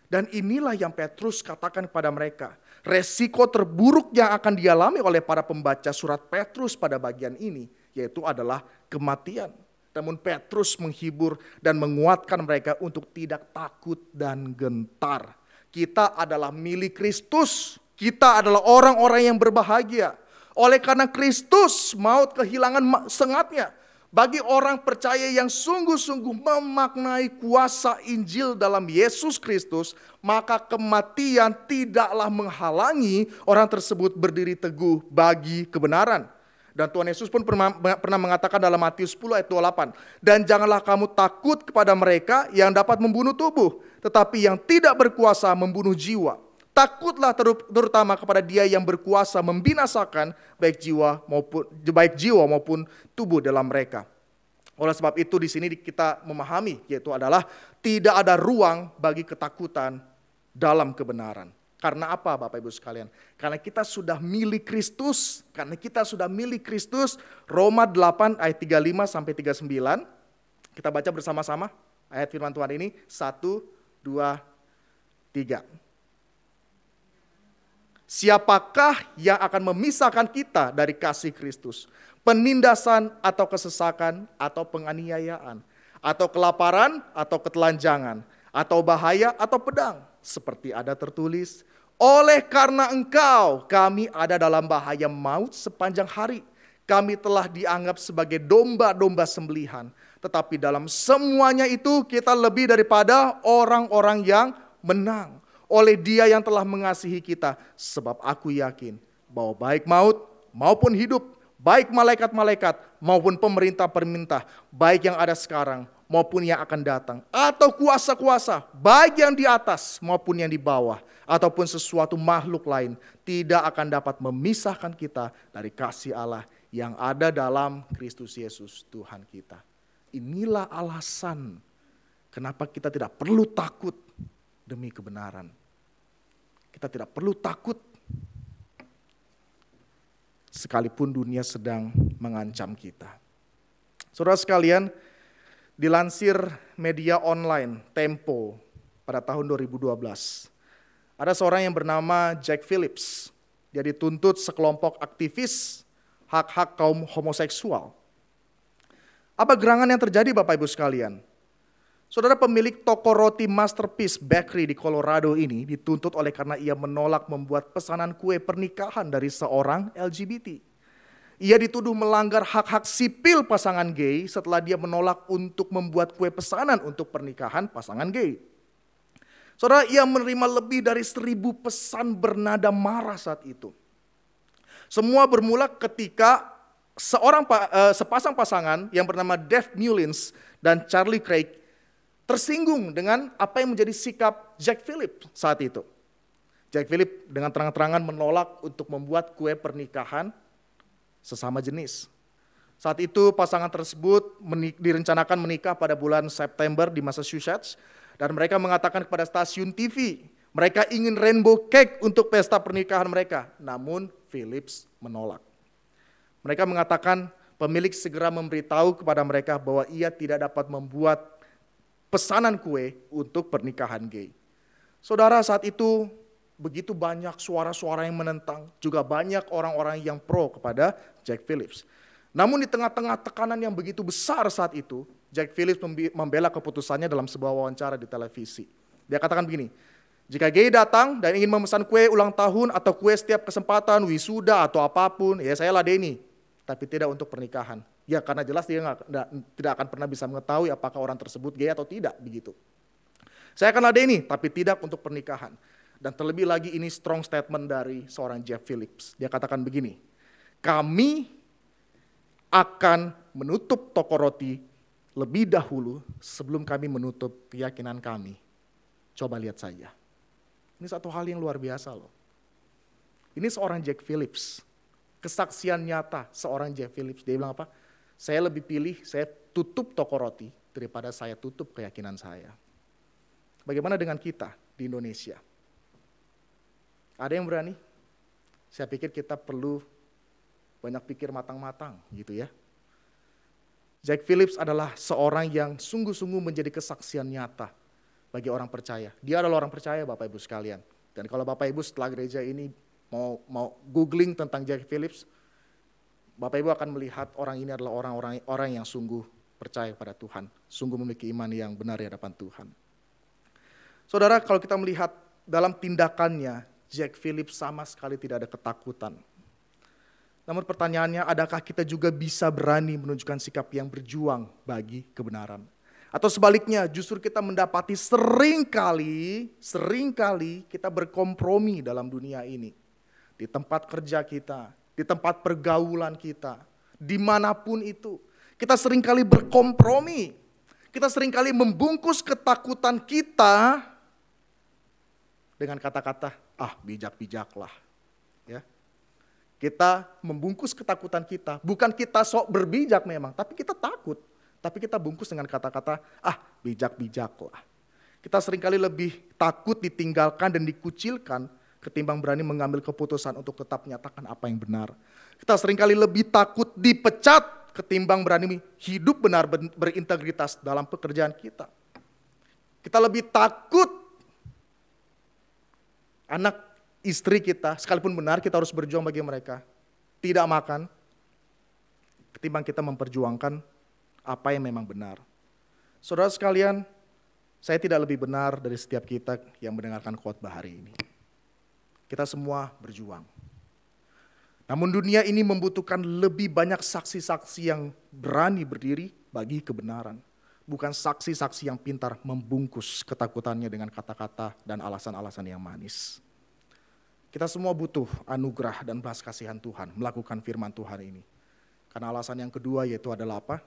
Dan inilah yang Petrus katakan kepada mereka. Resiko terburuk yang akan dialami oleh para pembaca surat Petrus pada bagian ini, yaitu adalah kematian. Namun Petrus menghibur dan menguatkan mereka untuk tidak takut dan gentar. Kita adalah milik Kristus. Kita adalah orang-orang yang berbahagia. Oleh karena Kristus maut kehilangan sengatnya. Bagi orang percaya yang sungguh-sungguh memaknai kuasa Injil dalam Yesus Kristus, maka kematian tidaklah menghalangi orang tersebut berdiri teguh bagi kebenaran. Dan Tuhan Yesus pun pernah mengatakan dalam Matius 10 ayat 28, "Dan janganlah kamu takut kepada mereka yang dapat membunuh tubuh, tetapi yang tidak berkuasa membunuh jiwa. Takutlah terutama kepada Dia yang berkuasa membinasakan baik jiwa maupun tubuh dalam mereka." Oleh sebab itu di sini kita memahami yaitu adalah tidak ada ruang bagi ketakutan dalam kebenaran. Karena apa Bapak Ibu sekalian? Karena kita sudah milik Kristus. Roma 8 ayat 35 sampai 39. Kita baca bersama-sama ayat firman Tuhan ini. 1, 2, 3. Siapakah yang akan memisahkan kita dari kasih Kristus? Penindasan atau kesesakan atau penganiayaan? Atau kelaparan atau ketelanjangan? Atau bahaya atau pedang? Seperti ada tertulis, oleh karena engkau kami ada dalam bahaya maut sepanjang hari. Kami telah dianggap sebagai domba-domba sembelihan. Tetapi dalam semuanya itu kita lebih daripada orang-orang yang menang. Oleh Dia yang telah mengasihi kita. Sebab aku yakin bahwa baik maut maupun hidup, baik malaikat-malaikat maupun pemerintah-pemerintah, baik yang ada sekarang maupun yang akan datang, atau kuasa-kuasa, baik yang di atas maupun yang di bawah, ataupun sesuatu makhluk lain, tidak akan dapat memisahkan kita dari kasih Allah yang ada dalam Kristus Yesus Tuhan kita. Inilah alasan kenapa kita tidak perlu takut demi kebenaran. Kita tidak perlu takut sekalipun dunia sedang mengancam kita. Saudara sekalian, dilansir media online Tempo pada tahun 2012, ada seorang yang bernama Jack Phillips. Dia dituntut sekelompok aktivis hak-hak kaum homoseksual. Apa gerangan yang terjadi Bapak Ibu sekalian? Saudara, pemilik toko roti Masterpiece Bakery di Colorado ini dituntut oleh karena ia menolak membuat pesanan kue pernikahan dari seorang LGBT. Ia dituduh melanggar hak-hak sipil pasangan gay setelah dia menolak untuk membuat kue pesanan untuk pernikahan pasangan gay. Saudara, ia menerima lebih dari 1.000 pesan bernada marah saat itu. Semua bermula ketika sepasang pasangan yang bernama Dave Mullins dan Charlie Craig tersinggung dengan apa yang menjadi sikap Jack Phillips saat itu. Jack Phillips dengan terang-terangan menolak untuk membuat kue pernikahan sesama jenis. Saat itu pasangan tersebut direncanakan menikah pada bulan September di Massachusetts, dan mereka mengatakan kepada stasiun TV, mereka ingin rainbow cake untuk pesta pernikahan mereka. Namun Phillips menolak. Mereka mengatakan pemilik segera memberitahu kepada mereka bahwa ia tidak dapat membuat pesanan kue untuk pernikahan gay. Saudara, saat itu begitu banyak suara-suara yang menentang, juga banyak orang-orang yang pro kepada Jack Phillips. Namun di tengah-tengah tekanan yang begitu besar saat itu, Jack Phillips membela keputusannya dalam sebuah wawancara di televisi. Dia katakan begini, jika gay datang dan ingin memesan kue ulang tahun atau kue setiap kesempatan, wisuda atau apapun, ya saya ladeni, tapi tidak untuk pernikahan. Ya karena jelas dia tidak akan pernah bisa mengetahui apakah orang tersebut gay atau tidak begitu. Saya akan ladeni tapi tidak untuk pernikahan. Dan terlebih lagi ini strong statement dari seorang Jeff Phillips. Dia katakan begini, kami akan menutup toko roti lebih dahulu sebelum kami menutup keyakinan kami. Coba lihat saja. Ini satu hal yang luar biasa loh. Ini seorang Jack Phillips. Kesaksian nyata seorang Jack Phillips. Dia bilang apa? Saya lebih pilih saya tutup toko roti daripada saya tutup keyakinan saya. Bagaimana dengan kita di Indonesia? Ada yang berani? Saya pikir kita perlu banyak pikir matang-matang gitu ya. Jack Phillips adalah seorang yang sungguh-sungguh menjadi kesaksian nyata bagi orang percaya. Dia adalah orang percaya Bapak Ibu sekalian. Dan kalau Bapak Ibu setelah gereja ini mau googling tentang Jack Phillips, Bapak Ibu akan melihat orang ini adalah orang yang sungguh percaya pada Tuhan, sungguh memiliki iman yang benar di hadapan Tuhan. Saudara, kalau kita melihat dalam tindakannya, Jack Phillips sama sekali tidak ada ketakutan. Namun pertanyaannya, adakah kita juga bisa berani menunjukkan sikap yang berjuang bagi kebenaran? Atau sebaliknya, justru kita mendapati seringkali kita berkompromi dalam dunia ini. Di tempat kerja kita, di tempat pergaulan kita, dimanapun itu. Kita seringkali berkompromi. Kita seringkali membungkus ketakutan kita dengan kata-kata, bijak-bijaklah. Ya. Kita membungkus ketakutan kita. Bukan kita sok berbijak memang, tapi kita takut. Tapi kita bungkus dengan kata-kata, bijak-bijaklah. Kita seringkali lebih takut ditinggalkan dan dikucilkan ketimbang berani mengambil keputusan untuk tetap menyatakan apa yang benar. Kita seringkali lebih takut dipecat ketimbang berani hidup benar berintegritas dalam pekerjaan kita. Kita lebih takut anak istri kita, sekalipun benar kita harus berjuang bagi mereka, tidak makan, ketimbang kita memperjuangkan apa yang memang benar. Saudara sekalian, saya tidak lebih benar dari setiap kita yang mendengarkan khotbah hari ini. Kita semua berjuang. Namun dunia ini membutuhkan lebih banyak saksi-saksi yang berani berdiri bagi kebenaran. Bukan saksi-saksi yang pintar membungkus ketakutannya dengan kata-kata dan alasan-alasan yang manis. Kita semua butuh anugerah dan belas kasihan Tuhan melakukan firman Tuhan ini. Karena alasan yang kedua yaitu adalah apa?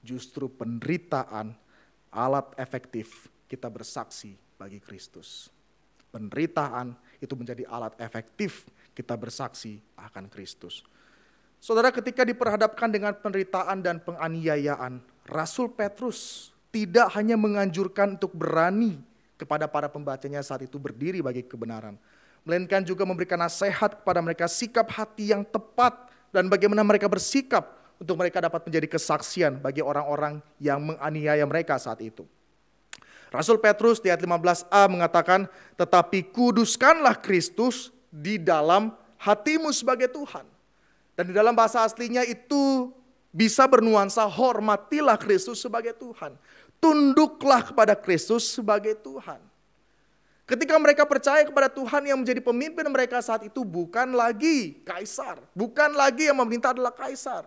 Justru penderitaan alat efektif kita bersaksi bagi Kristus. Penderitaan itu menjadi alat efektif kita bersaksi akan Kristus. Saudara, ketika diperhadapkan dengan penderitaan dan penganiayaan, Rasul Petrus tidak hanya menganjurkan untuk berani kepada para pembacanya saat itu berdiri bagi kebenaran, melainkan juga memberikan nasihat kepada mereka sikap hati yang tepat dan bagaimana mereka bersikap untuk mereka dapat menjadi kesaksian bagi orang-orang yang menganiaya mereka saat itu. Rasul Petrus di ayat 15a mengatakan, tetapi kuduskanlah Kristus di dalam hatimu sebagai Tuhan. Dan di dalam bahasa aslinya itu bisa bernuansa hormatilah Kristus sebagai Tuhan. Tunduklah kepada Kristus sebagai Tuhan. Ketika mereka percaya kepada Tuhan, yang menjadi pemimpin mereka saat itu bukan lagi kaisar. Bukan lagi yang memerintah adalah kaisar.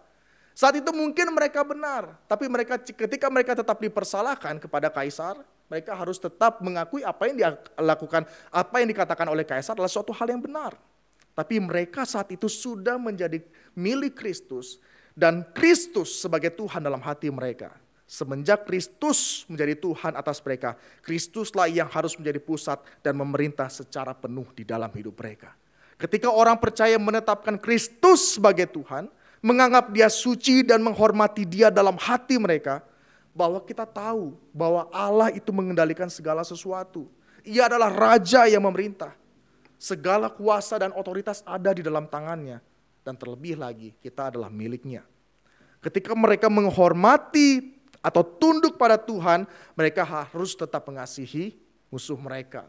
Saat itu mungkin mereka benar. Tapi ketika mereka tetap dipersalahkan kepada kaisar, mereka harus tetap mengakui apa yang dia lakukan, apa yang dikatakan oleh kaisar adalah suatu hal yang benar. Tapi mereka saat itu sudah menjadi milik Kristus. Dan Kristus sebagai Tuhan dalam hati mereka. Semenjak Kristus menjadi Tuhan atas mereka, Kristuslah yang harus menjadi pusat dan memerintah secara penuh di dalam hidup mereka. Ketika orang percaya menetapkan Kristus sebagai Tuhan, menganggap dia suci dan menghormati dia dalam hati mereka, bahwa kita tahu bahwa Allah itu mengendalikan segala sesuatu. Ia adalah Raja yang memerintah. Segala kuasa dan otoritas ada di dalam tangannya. Dan terlebih lagi, kita adalah miliknya. Ketika mereka menghormati atau tunduk pada Tuhan, mereka harus tetap mengasihi musuh mereka.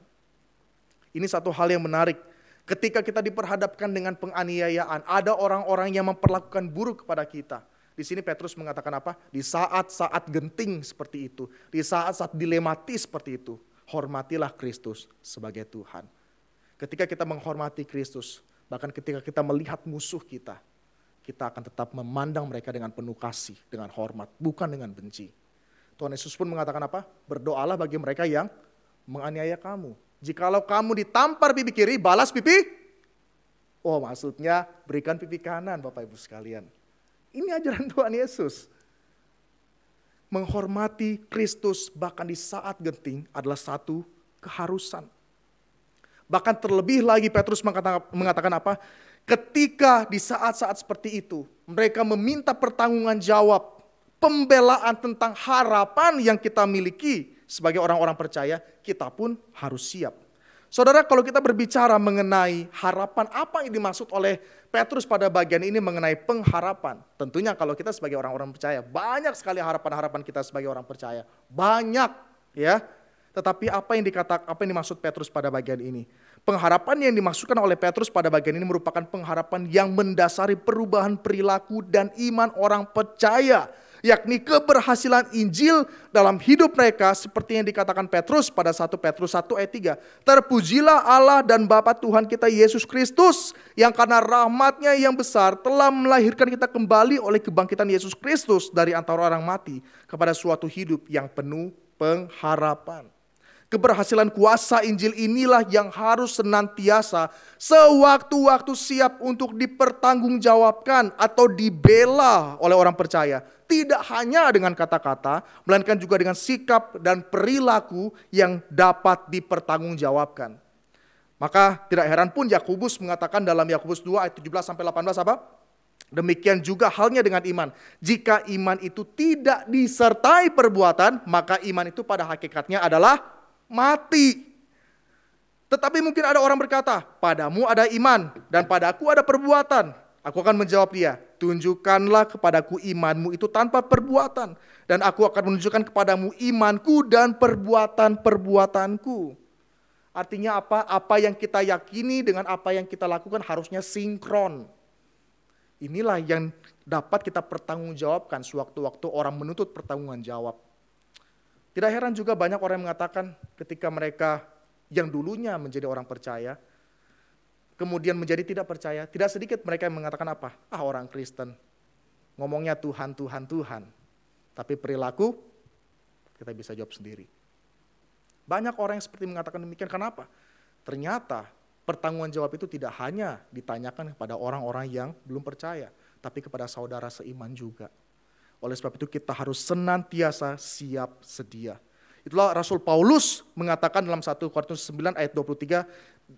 Ini satu hal yang menarik. Ketika kita diperhadapkan dengan penganiayaan, ada orang-orang yang memperlakukan buruk kepada kita. Di sini Petrus mengatakan apa? Di saat-saat genting seperti itu, di saat-saat dilematis seperti itu, hormatilah Kristus sebagai Tuhan. Ketika kita menghormati Kristus, bahkan ketika kita melihat musuh kita akan tetap memandang mereka dengan penuh kasih, dengan hormat, bukan dengan benci. Tuhan Yesus pun mengatakan apa? Berdoalah bagi mereka yang menganiaya kamu. Jikalau kamu ditampar pipi kiri, balas pipi. Oh, maksudnya berikan pipi kanan, Bapak Ibu sekalian. Ini ajaran Tuhan Yesus. Menghormati Kristus bahkan di saat genting adalah satu keharusan. Bahkan terlebih lagi Petrus mengatakan apa? Ketika di saat-saat seperti itu, mereka meminta pertanggungan jawab, pembelaan tentang harapan yang kita miliki sebagai orang-orang percaya, kita pun harus siap. Saudara, kalau kita berbicara mengenai harapan, apa yang dimaksud oleh Petrus pada bagian ini mengenai pengharapan? Tentunya kalau kita sebagai orang-orang percaya, banyak sekali harapan-harapan kita sebagai orang percaya. Banyak, ya. Tetapi apa yang dimaksud Petrus pada bagian ini? Pengharapan yang dimaksudkan oleh Petrus pada bagian ini merupakan pengharapan yang mendasari perubahan perilaku dan iman orang percaya, yakni keberhasilan Injil dalam hidup mereka seperti yang dikatakan Petrus pada 1 Petrus 1 ayat 3. Terpujilah Allah dan Bapa Tuhan kita Yesus Kristus yang karena rahmat-Nya yang besar telah melahirkan kita kembali oleh kebangkitan Yesus Kristus dari antara orang mati kepada suatu hidup yang penuh pengharapan. Keberhasilan kuasa Injil inilah yang harus senantiasa sewaktu-waktu siap untuk dipertanggungjawabkan atau dibela oleh orang percaya. Tidak hanya dengan kata-kata, melainkan juga dengan sikap dan perilaku yang dapat dipertanggungjawabkan. Maka tidak heran pun Yakobus mengatakan dalam Yakobus 2 ayat 17-18 apa? Demikian juga halnya dengan iman. Jika iman itu tidak disertai perbuatan, maka iman itu pada hakikatnya adalah mati. Tetapi mungkin ada orang berkata, padamu ada iman dan padaku ada perbuatan. Aku akan menjawab dia, tunjukkanlah kepadaku imanmu itu tanpa perbuatan. Dan aku akan menunjukkan kepadamu imanku dan perbuatan-perbuatanku. Artinya apa? Apa yang kita yakini dengan apa yang kita lakukan harusnya sinkron. Inilah yang dapat kita pertanggungjawabkan sewaktu-waktu orang menuntut pertanggungan jawab. Tidak heran juga banyak orang yang mengatakan ketika mereka yang dulunya menjadi orang percaya, kemudian menjadi tidak percaya, tidak sedikit mereka yang mengatakan apa? Orang Kristen, ngomongnya Tuhan, Tuhan, Tuhan. Tapi perilaku, kita bisa jawab sendiri. Banyak orang yang seperti mengatakan demikian, kenapa? Ternyata pertanggungan jawab itu tidak hanya ditanyakan kepada orang-orang yang belum percaya, tapi kepada saudara seiman juga. Oleh sebab itu kita harus senantiasa siap sedia. Itulah Rasul Paulus mengatakan dalam 1 Korintus 9 ayat 23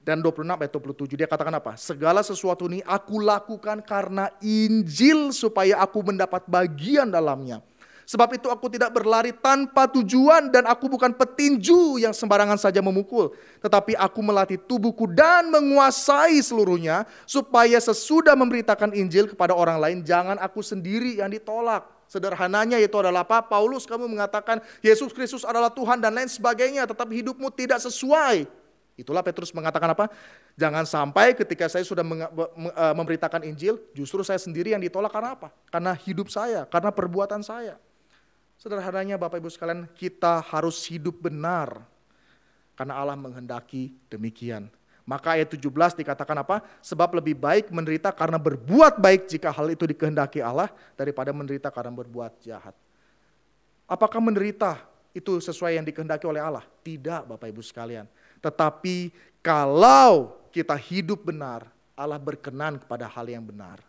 dan 26 ayat 27. Dia katakan apa? Segala sesuatu ini aku lakukan karena Injil supaya aku mendapat bagian dalamnya. Sebab itu aku tidak berlari tanpa tujuan dan aku bukan petinju yang sembarangan saja memukul. Tetapi aku melatih tubuhku dan menguasai seluruhnya supaya sesudah memberitakan Injil kepada orang lain jangan aku sendiri yang ditolak. Sederhananya itu adalah apa? Paulus, kamu mengatakan Yesus Kristus adalah Tuhan dan lain sebagainya, tetapi hidupmu tidak sesuai. Itulah Petrus mengatakan apa? Jangan sampai ketika saya sudah memberitakan Injil, justru saya sendiri yang ditolak karena apa? Karena hidup saya, karena perbuatan saya. Sederhananya Bapak Ibu sekalian, kita harus hidup benar karena Allah menghendaki demikian. Maka ayat 17 dikatakan apa? Sebab lebih baik menderita karena berbuat baik jika hal itu dikehendaki Allah daripada menderita karena berbuat jahat. Apakah menderita itu sesuai yang dikehendaki oleh Allah? Tidak Bapak Ibu sekalian. Tetapi kalau kita hidup benar, Allah berkenan kepada hal yang benar.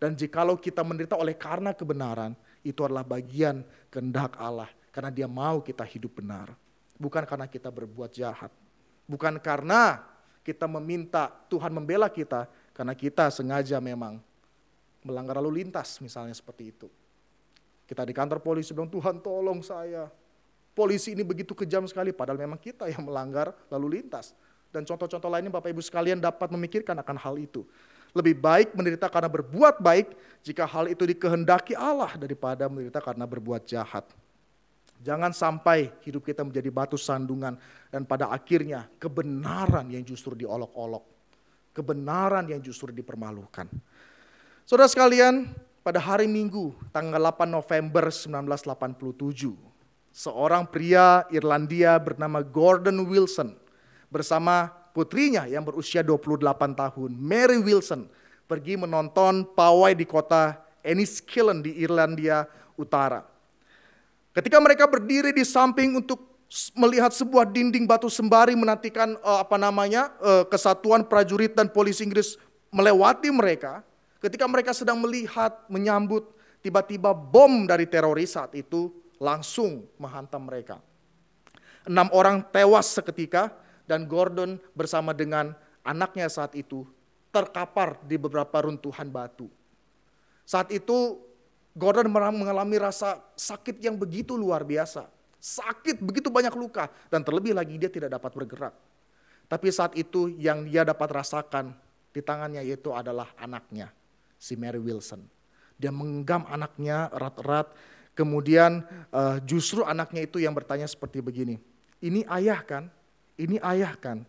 Dan jikalau kita menderita oleh karena kebenaran, itu adalah bagian kehendak Allah. Karena Dia mau kita hidup benar. Bukan karena kita berbuat jahat. Bukan karena kita meminta Tuhan membela kita, karena kita sengaja memang melanggar lalu lintas misalnya seperti itu. Kita di kantor polisi bilang, Tuhan tolong saya. Polisi ini begitu kejam sekali, padahal memang kita yang melanggar lalu lintas. Dan contoh-contoh lainnya Bapak Ibu sekalian dapat memikirkan akan hal itu. Lebih baik menderita karena berbuat baik jika hal itu dikehendaki Allah daripada menderita karena berbuat jahat. Jangan sampai hidup kita menjadi batu sandungan dan pada akhirnya kebenaran yang justru diolok-olok. Kebenaran yang justru dipermalukan. Saudara sekalian, pada hari Minggu tanggal 8 November 1987, seorang pria Irlandia bernama Gordon Wilson bersama putrinya yang berusia 28 tahun, Mary Wilson, pergi menonton pawai di kota Enniskillen di Irlandia Utara. Ketika mereka berdiri di samping untuk melihat sebuah dinding batu sembari menantikan kesatuan prajurit dan polisi Inggris melewati mereka, ketika mereka sedang melihat, menyambut, tiba-tiba bom dari teroris saat itu langsung menghantam mereka. 6 orang tewas seketika dan Gordon bersama dengan anaknya saat itu terkapar di beberapa runtuhan batu. Saat itu Gordon mengalami rasa sakit yang begitu luar biasa. Sakit, begitu banyak luka dan terlebih lagi dia tidak dapat bergerak. Tapi saat itu yang dia dapat rasakan di tangannya yaitu adalah anaknya, si Mary Wilson. Dia menggenggam anaknya erat-erat. Kemudian justru anaknya itu yang bertanya seperti begini, ini ayah kan? Ini ayah kan?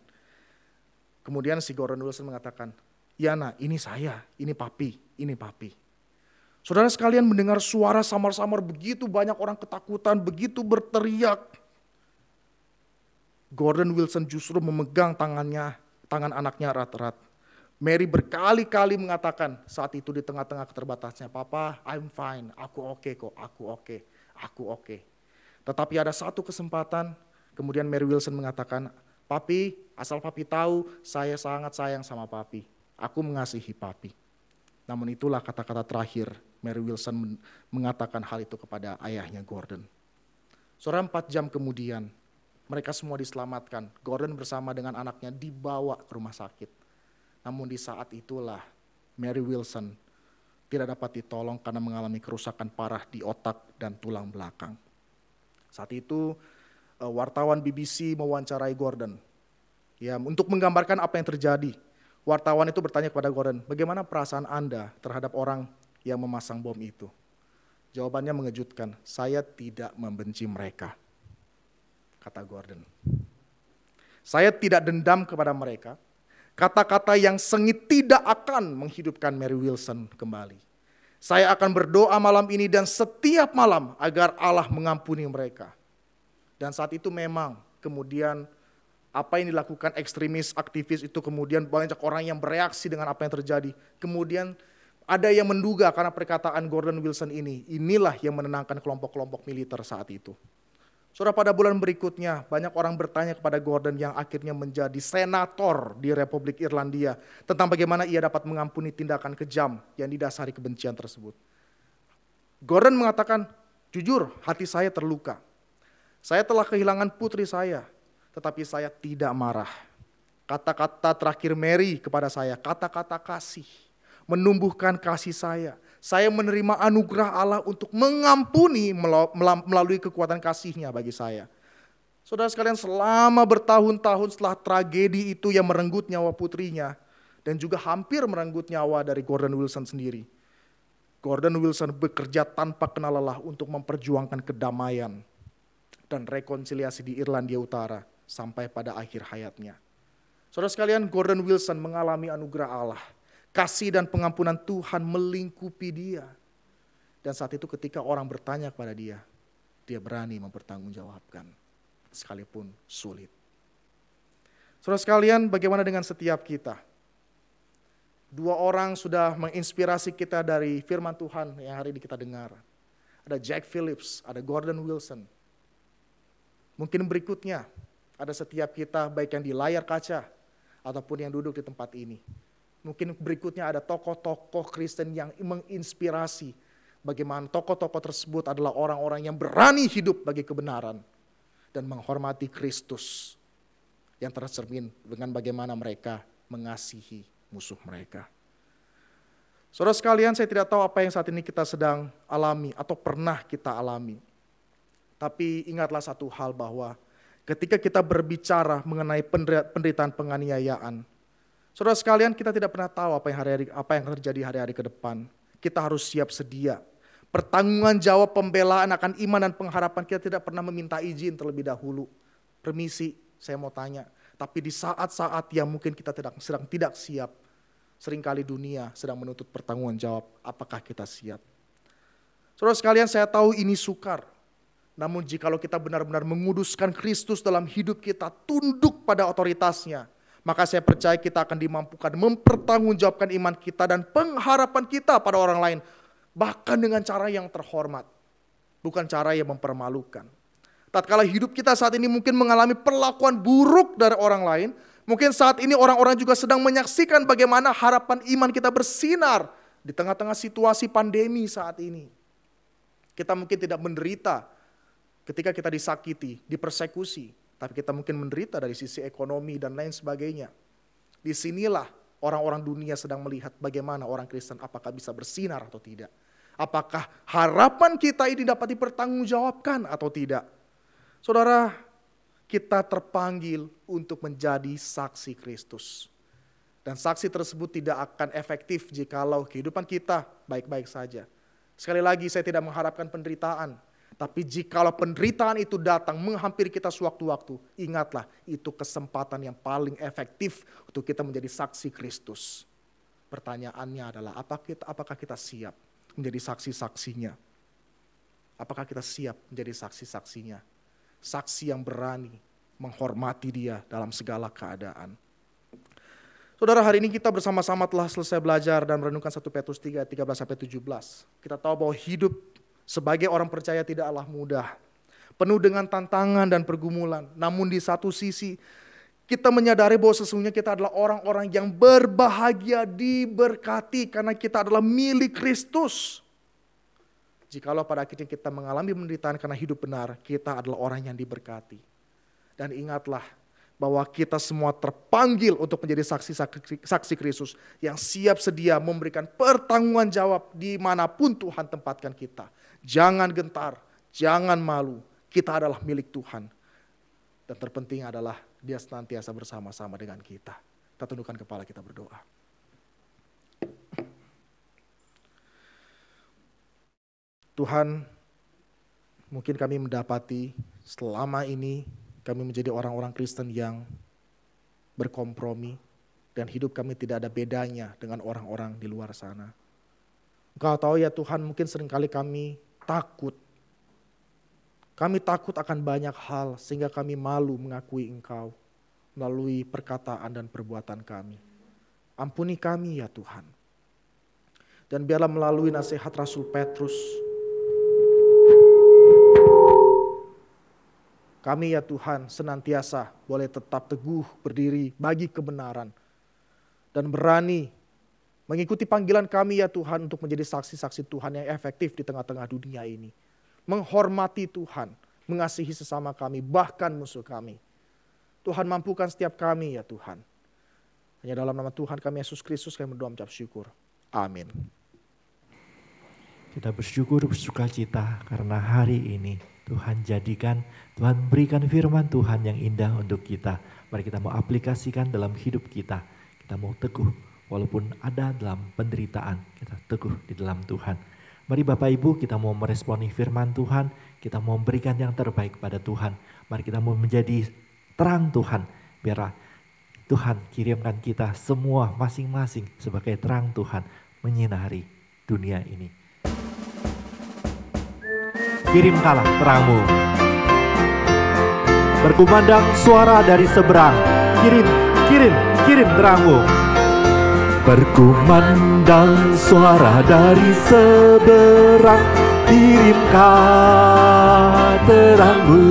Kemudian si Gordon Wilson mengatakan, ya nak, ini saya, ini papi, ini papi. Saudara sekalian mendengar suara samar-samar, begitu banyak orang ketakutan, begitu berteriak. Gordon Wilson justru memegang tangan anaknya erat-erat. Mary berkali-kali mengatakan saat itu di tengah-tengah keterbatasnya, Papa, I'm fine, aku oke kok, aku oke. Tetapi ada satu kesempatan, kemudian Mary Wilson mengatakan, Papi, asal Papi tahu, saya sangat sayang sama Papi. Aku mengasihi Papi. Namun itulah kata-kata terakhir Mary Wilson mengatakan hal itu kepada ayahnya Gordon. Saudara, 4 jam kemudian, mereka semua diselamatkan. Gordon bersama dengan anaknya dibawa ke rumah sakit. Namun di saat itulah Mary Wilson tidak dapat ditolong karena mengalami kerusakan parah di otak dan tulang belakang. Saat itu wartawan BBC mewawancarai Gordon. Ya, untuk menggambarkan apa yang terjadi. Wartawan itu bertanya kepada Gordon, bagaimana perasaan Anda terhadap orang yang memasang bom itu? Jawabannya mengejutkan, saya tidak membenci mereka, kata Gordon. Saya tidak dendam kepada mereka. Kata-kata yang sengit tidak akan menghidupkan Mary Wilson kembali. Saya akan berdoa malam ini dan setiap malam agar Allah mengampuni mereka. Dan saat itu memang kemudian apa yang dilakukan ekstremis, aktivis itu kemudian banyak orang yang bereaksi dengan apa yang terjadi. Kemudian ada yang menduga karena perkataan Gordon Wilson inilah yang menenangkan kelompok-kelompok militer saat itu. Saudara, pada bulan berikutnya banyak orang bertanya kepada Gordon yang akhirnya menjadi senator di Republik Irlandia tentang bagaimana ia dapat mengampuni tindakan kejam yang didasari kebencian tersebut. Gordon mengatakan, jujur hati saya terluka. Saya telah kehilangan putri saya, tetapi saya tidak marah. Kata-kata terakhir Mary kepada saya, kata-kata kasih, menumbuhkan kasih saya. Saya menerima anugerah Allah untuk mengampuni melalui kekuatan kasih-Nya bagi saya. Saudara sekalian, selama bertahun-tahun setelah tragedi itu yang merenggut nyawa putrinya dan juga hampir merenggut nyawa dari Gordon Wilson sendiri, Gordon Wilson bekerja tanpa kenal lelah untuk memperjuangkan kedamaian dan rekonsiliasi di Irlandia Utara sampai pada akhir hayatnya. Saudara sekalian, Gordon Wilson mengalami anugerah Allah. Kasih dan pengampunan Tuhan melingkupi dia. Dan saat itu ketika orang bertanya kepada dia, dia berani mempertanggungjawabkan sekalipun sulit. Saudara sekalian, bagaimana dengan setiap kita? 2 orang sudah menginspirasi kita dari firman Tuhan yang hari ini kita dengar. Ada Jack Phillips, ada Gordon Wilson. Mungkin berikutnya ada setiap kita, baik yang di layar kaca ataupun yang duduk di tempat ini. Mungkin berikutnya ada tokoh-tokoh Kristen yang menginspirasi bagaimana tokoh-tokoh tersebut adalah orang-orang yang berani hidup bagi kebenaran dan menghormati Kristus, yang tercermin dengan bagaimana mereka mengasihi musuh mereka. Saudara sekalian, saya tidak tahu apa yang saat ini kita sedang alami atau pernah kita alami. Tapi ingatlah satu hal, bahwa ketika kita berbicara mengenai penderitaan penganiayaan, saudara sekalian, kita tidak pernah tahu apa yang terjadi hari-hari ke depan. Kita harus siap sedia. Pertanggungan jawab pembelaan akan iman dan pengharapan, kita tidak pernah meminta izin terlebih dahulu. Permisi, saya mau tanya. Tapi di saat-saat yang mungkin kita sedang tidak siap, seringkali dunia sedang menuntut pertanggungan jawab, apakah kita siap? Saudara sekalian, saya tahu ini sukar. Namun jikalau kita benar-benar menguduskan Kristus dalam hidup kita, tunduk pada otoritasnya, maka saya percaya kita akan dimampukan mempertanggungjawabkan iman kita dan pengharapan kita pada orang lain, bahkan dengan cara yang terhormat, bukan cara yang mempermalukan. Tatkala hidup kita saat ini mungkin mengalami perlakuan buruk dari orang lain, mungkin saat ini orang-orang juga sedang menyaksikan bagaimana harapan iman kita bersinar di tengah-tengah situasi pandemi saat ini. Kita mungkin tidak menderita ketika kita disakiti, dipersekusi, tapi kita mungkin menderita dari sisi ekonomi dan lain sebagainya. Disinilah orang-orang dunia sedang melihat bagaimana orang Kristen apakah bisa bersinar atau tidak. Apakah harapan kita ini dapat dipertanggungjawabkan atau tidak. Saudara, kita terpanggil untuk menjadi saksi Kristus. Dan saksi tersebut tidak akan efektif jikalau kehidupan kita baik-baik saja. Sekali lagi, saya tidak mengharapkan penderitaan. Tapi jikalau penderitaan itu datang menghampiri kita sewaktu-waktu, ingatlah itu kesempatan yang paling efektif untuk kita menjadi saksi Kristus. Pertanyaannya adalah, apakah kita siap menjadi saksi-saksinya? Apakah kita siap menjadi saksi-saksinya? Saksi yang berani menghormati dia dalam segala keadaan. Saudara, hari ini kita bersama-sama telah selesai belajar dan merenungkan 1 Petrus 3, 13-17. Kita tahu bahwa hidup sebagai orang percaya tidaklah mudah. Penuh dengan tantangan dan pergumulan. Namun di satu sisi, kita menyadari bahwa sesungguhnya kita adalah orang-orang yang berbahagia, diberkati karena kita adalah milik Kristus. Jikalau pada akhirnya kita mengalami penderitaan karena hidup benar, kita adalah orang yang diberkati. Dan ingatlah bahwa kita semua terpanggil untuk menjadi saksi Kristus yang siap sedia memberikan pertanggungan jawab dimanapun Tuhan tempatkan kita. Jangan gentar, jangan malu, kita adalah milik Tuhan. Dan terpenting adalah dia senantiasa bersama-sama dengan kita. Kita tundukkan kepala, kita berdoa. Tuhan, mungkin kami mendapati selama ini kami menjadi orang-orang Kristen yang berkompromi dan hidup kami tidak ada bedanya dengan orang-orang di luar sana. Engkau tahu ya Tuhan, mungkin seringkali kami takut. Kami takut akan banyak hal sehingga kami malu mengakui Engkau melalui perkataan dan perbuatan kami. Ampuni kami ya Tuhan. Dan biarlah melalui nasihat Rasul Petrus, kami ya Tuhan senantiasa boleh tetap teguh berdiri bagi kebenaran. Dan berani mengikuti panggilan kami ya Tuhan untuk menjadi saksi-saksi Tuhan yang efektif di tengah-tengah dunia ini. Menghormati Tuhan, mengasihi sesama kami, bahkan musuh kami. Tuhan mampukan setiap kami ya Tuhan. Hanya dalam nama Tuhan kami Yesus Kristus kami berdoa mengucap syukur. Amin. Kita bersyukur, bersukacita karena hari ini Tuhan jadikan, Tuhan berikan firman Tuhan yang indah untuk kita. Mari kita mau aplikasikan dalam hidup kita. Kita mau teguh, walaupun ada dalam penderitaan, kita teguh di dalam Tuhan. Mari Bapak Ibu, kita mau meresponi firman Tuhan, kita mau memberikan yang terbaik pada Tuhan. Mari kita mau menjadi terang Tuhan, biarlah Tuhan kirimkan kita semua masing-masing sebagai terang Tuhan menyinari dunia ini. kirimkanlah terangmu. Berkumandang suara dari seberang, kirim, kirim, kirim terangmu. Berkumandang suara dari seberang, kirimkan terangmu.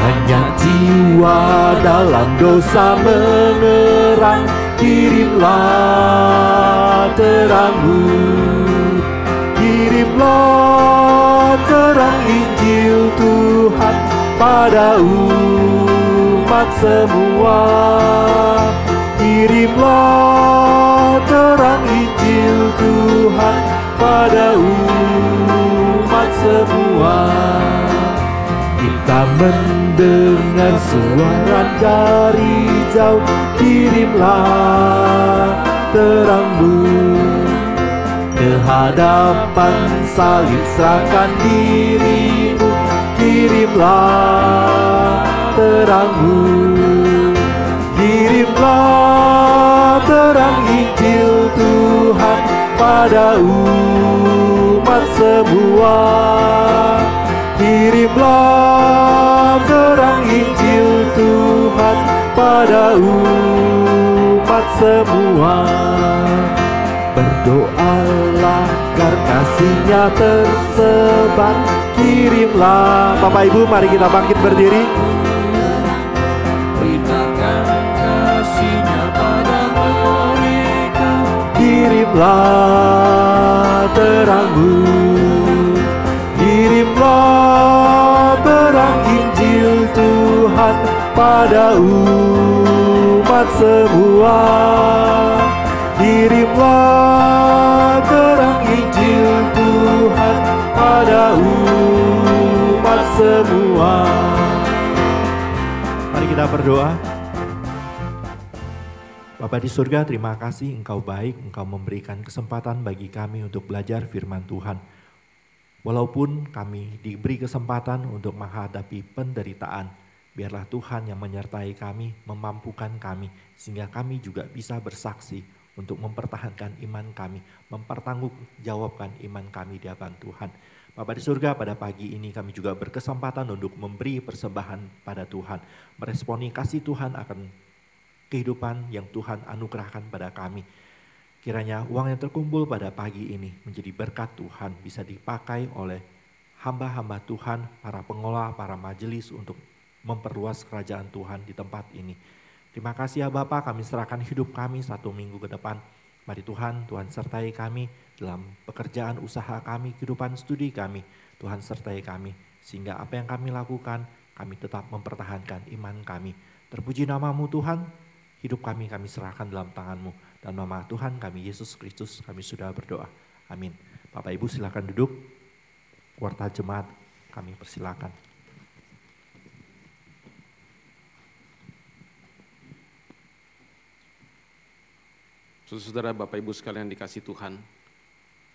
Banyak jiwa dalam dosa mengerang, kirimlah terangmu. Kirimlah terang Injil Tuhan pada umat semua. Kirimlah terang Injil Tuhan pada umat semua. Kita mendengar suara dari jauh, kirimlah terangmu. Ke hadapan salib serahkan dirimu, kirimlah terangmu. Kirimlah terang Injil Tuhan pada umat semua. Kirimlah terang Injil Tuhan pada umat semua. Berdoalah agar kasih-Nya tersebar, kirimlah. Bapak Ibu, mari kita bangkit berdiri. Beritakan kasih-Nya pada mereka. Kirimlah terangmu. Kirimlah terang Injil Tuhan pada umat semua. Kirimlah terang Injil Tuhan pada umat semua. Mari kita berdoa. Bapa di surga, terima kasih Engkau baik, Engkau memberikan kesempatan bagi kami untuk belajar firman Tuhan. Walaupun kami diberi kesempatan untuk menghadapi penderitaan, biarlah Tuhan yang menyertai kami, memampukan kami, sehingga kami juga bisa bersaksi untuk mempertahankan iman kami, mempertanggungjawabkan iman kami di hadapan Tuhan. Bapa di surga, pada pagi ini kami juga berkesempatan untuk memberi persembahan pada Tuhan, meresponi kasih Tuhan akan kehidupan yang Tuhan anugerahkan pada kami. Kiranya uang yang terkumpul pada pagi ini menjadi berkat Tuhan, bisa dipakai oleh hamba-hamba Tuhan, para pengelola, para majelis untuk memperluas kerajaan Tuhan di tempat ini. Terima kasih ya Bapa, kami serahkan hidup kami 1 minggu ke depan. Mari Tuhan, Tuhan sertai kami dalam pekerjaan usaha kami, kehidupan studi kami. Tuhan sertai kami, sehingga apa yang kami lakukan, kami tetap mempertahankan iman kami. Terpuji nama-Mu Tuhan, hidup kami serahkan dalam tangan-Mu. Dan nama Tuhan kami, Yesus Kristus, kami sudah berdoa. Amin. Bapak Ibu silakan duduk. Warta jemaat kami persilakan. Saudara, Bapak Ibu sekalian dikasih Tuhan,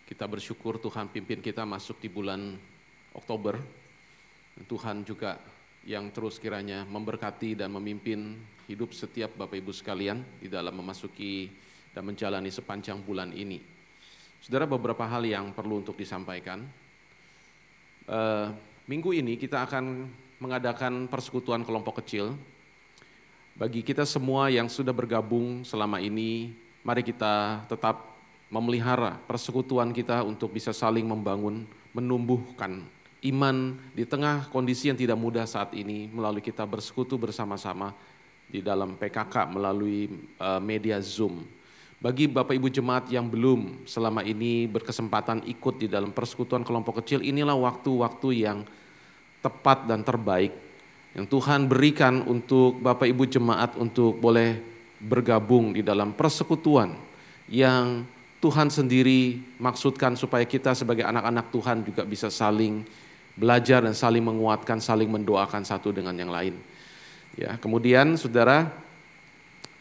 kita bersyukur Tuhan pimpin kita masuk di bulan Oktober. Tuhan juga yang terus kiranya memberkati dan memimpin hidup setiap Bapak Ibu sekalian di dalam memasuki dan menjalani sepanjang bulan ini. Saudara, beberapa hal yang perlu untuk disampaikan. Minggu ini kita akan mengadakan persekutuan kelompok kecil. Bagi kita semua yang sudah bergabung selama ini, mari kita tetap memelihara persekutuan kita untuk bisa saling membangun, menumbuhkan iman di tengah kondisi yang tidak mudah saat ini melalui kita bersekutu bersama-sama di dalam PKK melalui media Zoom. Bagi Bapak Ibu jemaat yang belum selama ini berkesempatan ikut di dalam persekutuan kelompok kecil, inilah waktu-waktu yang tepat dan terbaik yang Tuhan berikan untuk Bapak Ibu jemaat untuk boleh bergabung di dalam persekutuan yang Tuhan sendiri maksudkan supaya kita sebagai anak-anak Tuhan juga bisa saling belajar dan saling menguatkan, saling mendoakan satu dengan yang lain. Ya, kemudian saudara,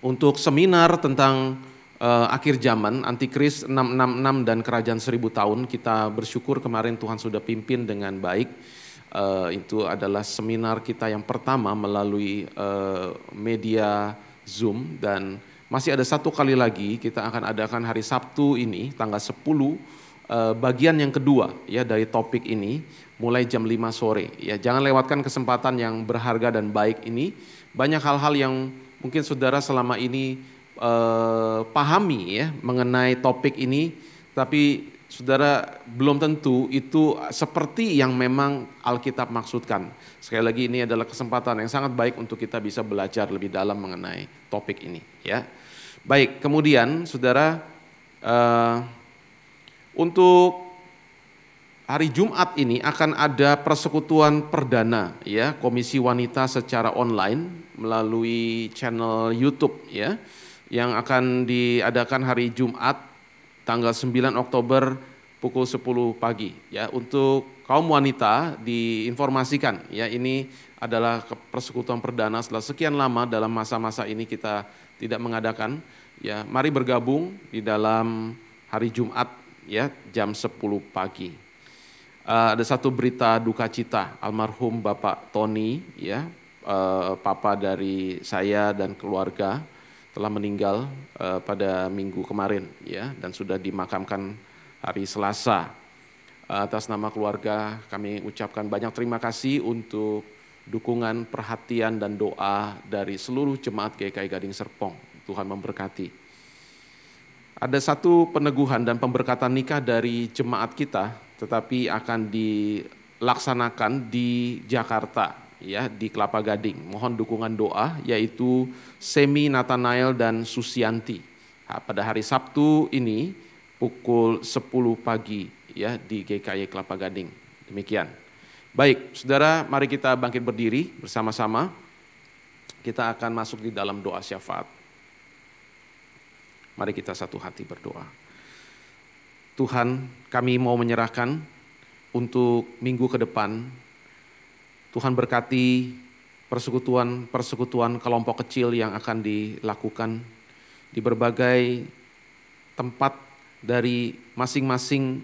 untuk seminar tentang akhir zaman, Antikris 666 dan Kerajaan 1000 tahun, kita bersyukur kemarin Tuhan sudah pimpin dengan baik. Itu adalah seminar kita yang pertama melalui media Zoom, dan masih ada 1 kali lagi kita akan adakan hari Sabtu ini tanggal 10 bagian yang kedua ya dari topik ini mulai jam 5 sore. Ya, jangan lewatkan kesempatan yang berharga dan baik ini. Banyak hal-hal yang mungkin saudara selama ini pahami ya mengenai topik ini, tapi saudara belum tentu itu seperti yang memang Alkitab maksudkan. Sekali lagi ini adalah kesempatan yang sangat baik untuk kita bisa belajar lebih dalam mengenai topik ini ya. Baik, kemudian saudara untuk hari Jumat ini akan ada persekutuan perdana ya, Komisi Wanita secara online melalui channel YouTube ya, yang akan diadakan hari Jumat tanggal 9 Oktober pukul 10 pagi ya. Untuk kaum wanita diinformasikan ya, ini adalah persekutuan perdana setelah sekian lama dalam masa-masa ini kita tidak mengadakan ya. Mari bergabung di dalam hari Jumat ya jam 10 pagi. Ada satu berita duka cita, almarhum Bapak Tony ya, papa dari saya dan keluarga telah meninggal pada minggu kemarin ya, dan sudah dimakamkan hari Selasa. Atas nama keluarga kami ucapkan banyak terima kasih untuk dukungan, perhatian dan doa dari seluruh jemaat GKI Gading Serpong. Tuhan memberkati. Ada satu peneguhan dan pemberkatan nikah dari jemaat kita, tetapi akan dilaksanakan di Jakarta ya, di Kelapa Gading. Mohon dukungan doa, yaitu Semi Nathanael dan Susianti. Pada hari Sabtu ini pukul 10 pagi ya di GKI Kelapa Gading. Demikian. Baik, saudara, mari kita bangkit berdiri bersama-sama. Kita akan masuk di dalam doa syafaat. Mari kita satu hati berdoa. Tuhan, kami mau menyerahkan untuk minggu ke depan. Tuhan berkati persekutuan kelompok kecil yang akan dilakukan di berbagai tempat dari masing-masing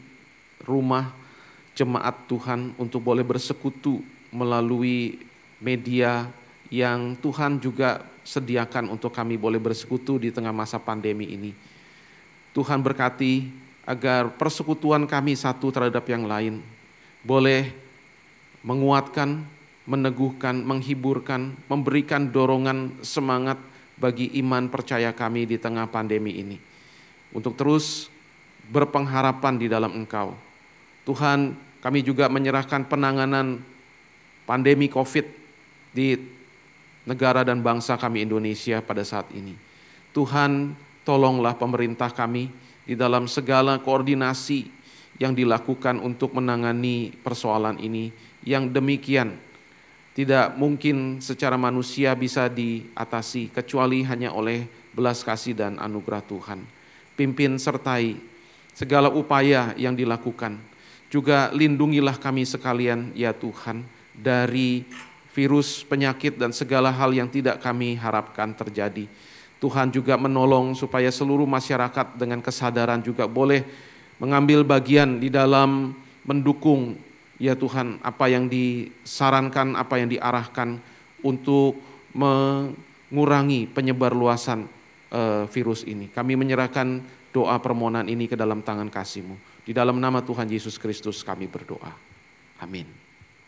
rumah jemaat Tuhan untuk boleh bersekutu melalui media yang Tuhan juga sediakan untuk kami boleh bersekutu di tengah masa pandemi ini. Tuhan berkati agar persekutuan kami satu terhadap yang lain boleh menguatkan, meneguhkan, menghiburkan, memberikan dorongan semangat bagi iman percaya kami di tengah pandemi ini. Untuk terus berpengharapan di dalam Engkau. Tuhan, kami juga menyerahkan penanganan pandemi COVID di negara dan bangsa kami Indonesia pada saat ini. Tuhan, tolonglah pemerintah kami di dalam segala koordinasi yang dilakukan untuk menangani persoalan ini yang demikian tidak mungkin secara manusia bisa diatasi kecuali hanya oleh belas kasih dan anugerah Tuhan. Pimpin sertai segala upaya yang dilakukan. Juga lindungilah kami sekalian ya Tuhan dari virus, penyakit dan segala hal yang tidak kami harapkan terjadi. Tuhan juga menolong supaya seluruh masyarakat dengan kesadaran juga boleh mengambil bagian di dalam mendukung ya Tuhan apa yang disarankan, apa yang diarahkan untuk mengurangi penyebar luasan virus ini. Kami menyerahkan doa permohonan ini ke dalam tangan kasih-Mu. Di dalam nama Tuhan Yesus Kristus kami berdoa. Amin.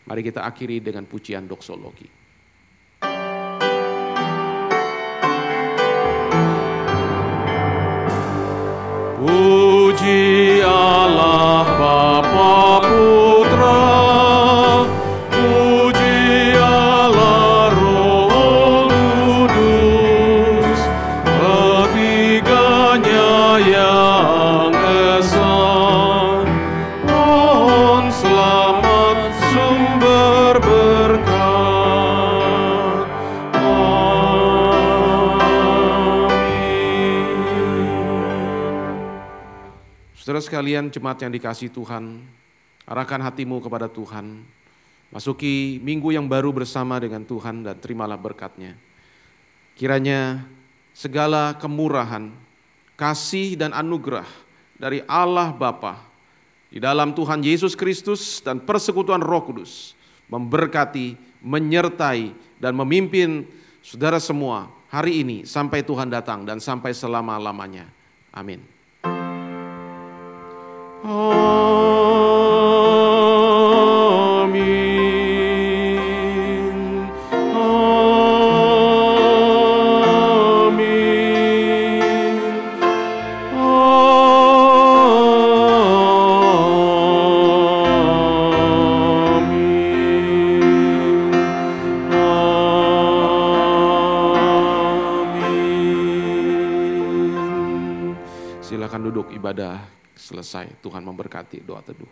Mari kita akhiri dengan pujian doksologi. Puji Allah Bapa Putra, puji Allah Roh Kudus, ketiganya yang esa. Mohon selamat sumber berkat. Saudara sekalian, jemaat yang dikasihi Tuhan, arahkan hatimu kepada Tuhan. Masuki minggu yang baru bersama dengan Tuhan dan terimalah berkat-Nya. Kiranya segala kemurahan, kasih dan anugerah dari Allah Bapa di dalam Tuhan Yesus Kristus dan persekutuan Roh Kudus memberkati, menyertai dan memimpin saudara semua hari ini sampai Tuhan datang dan sampai selama-lamanya. Amin. Amin. Silakan duduk, ibadah selesai. Tuhan memberkati doa teduh.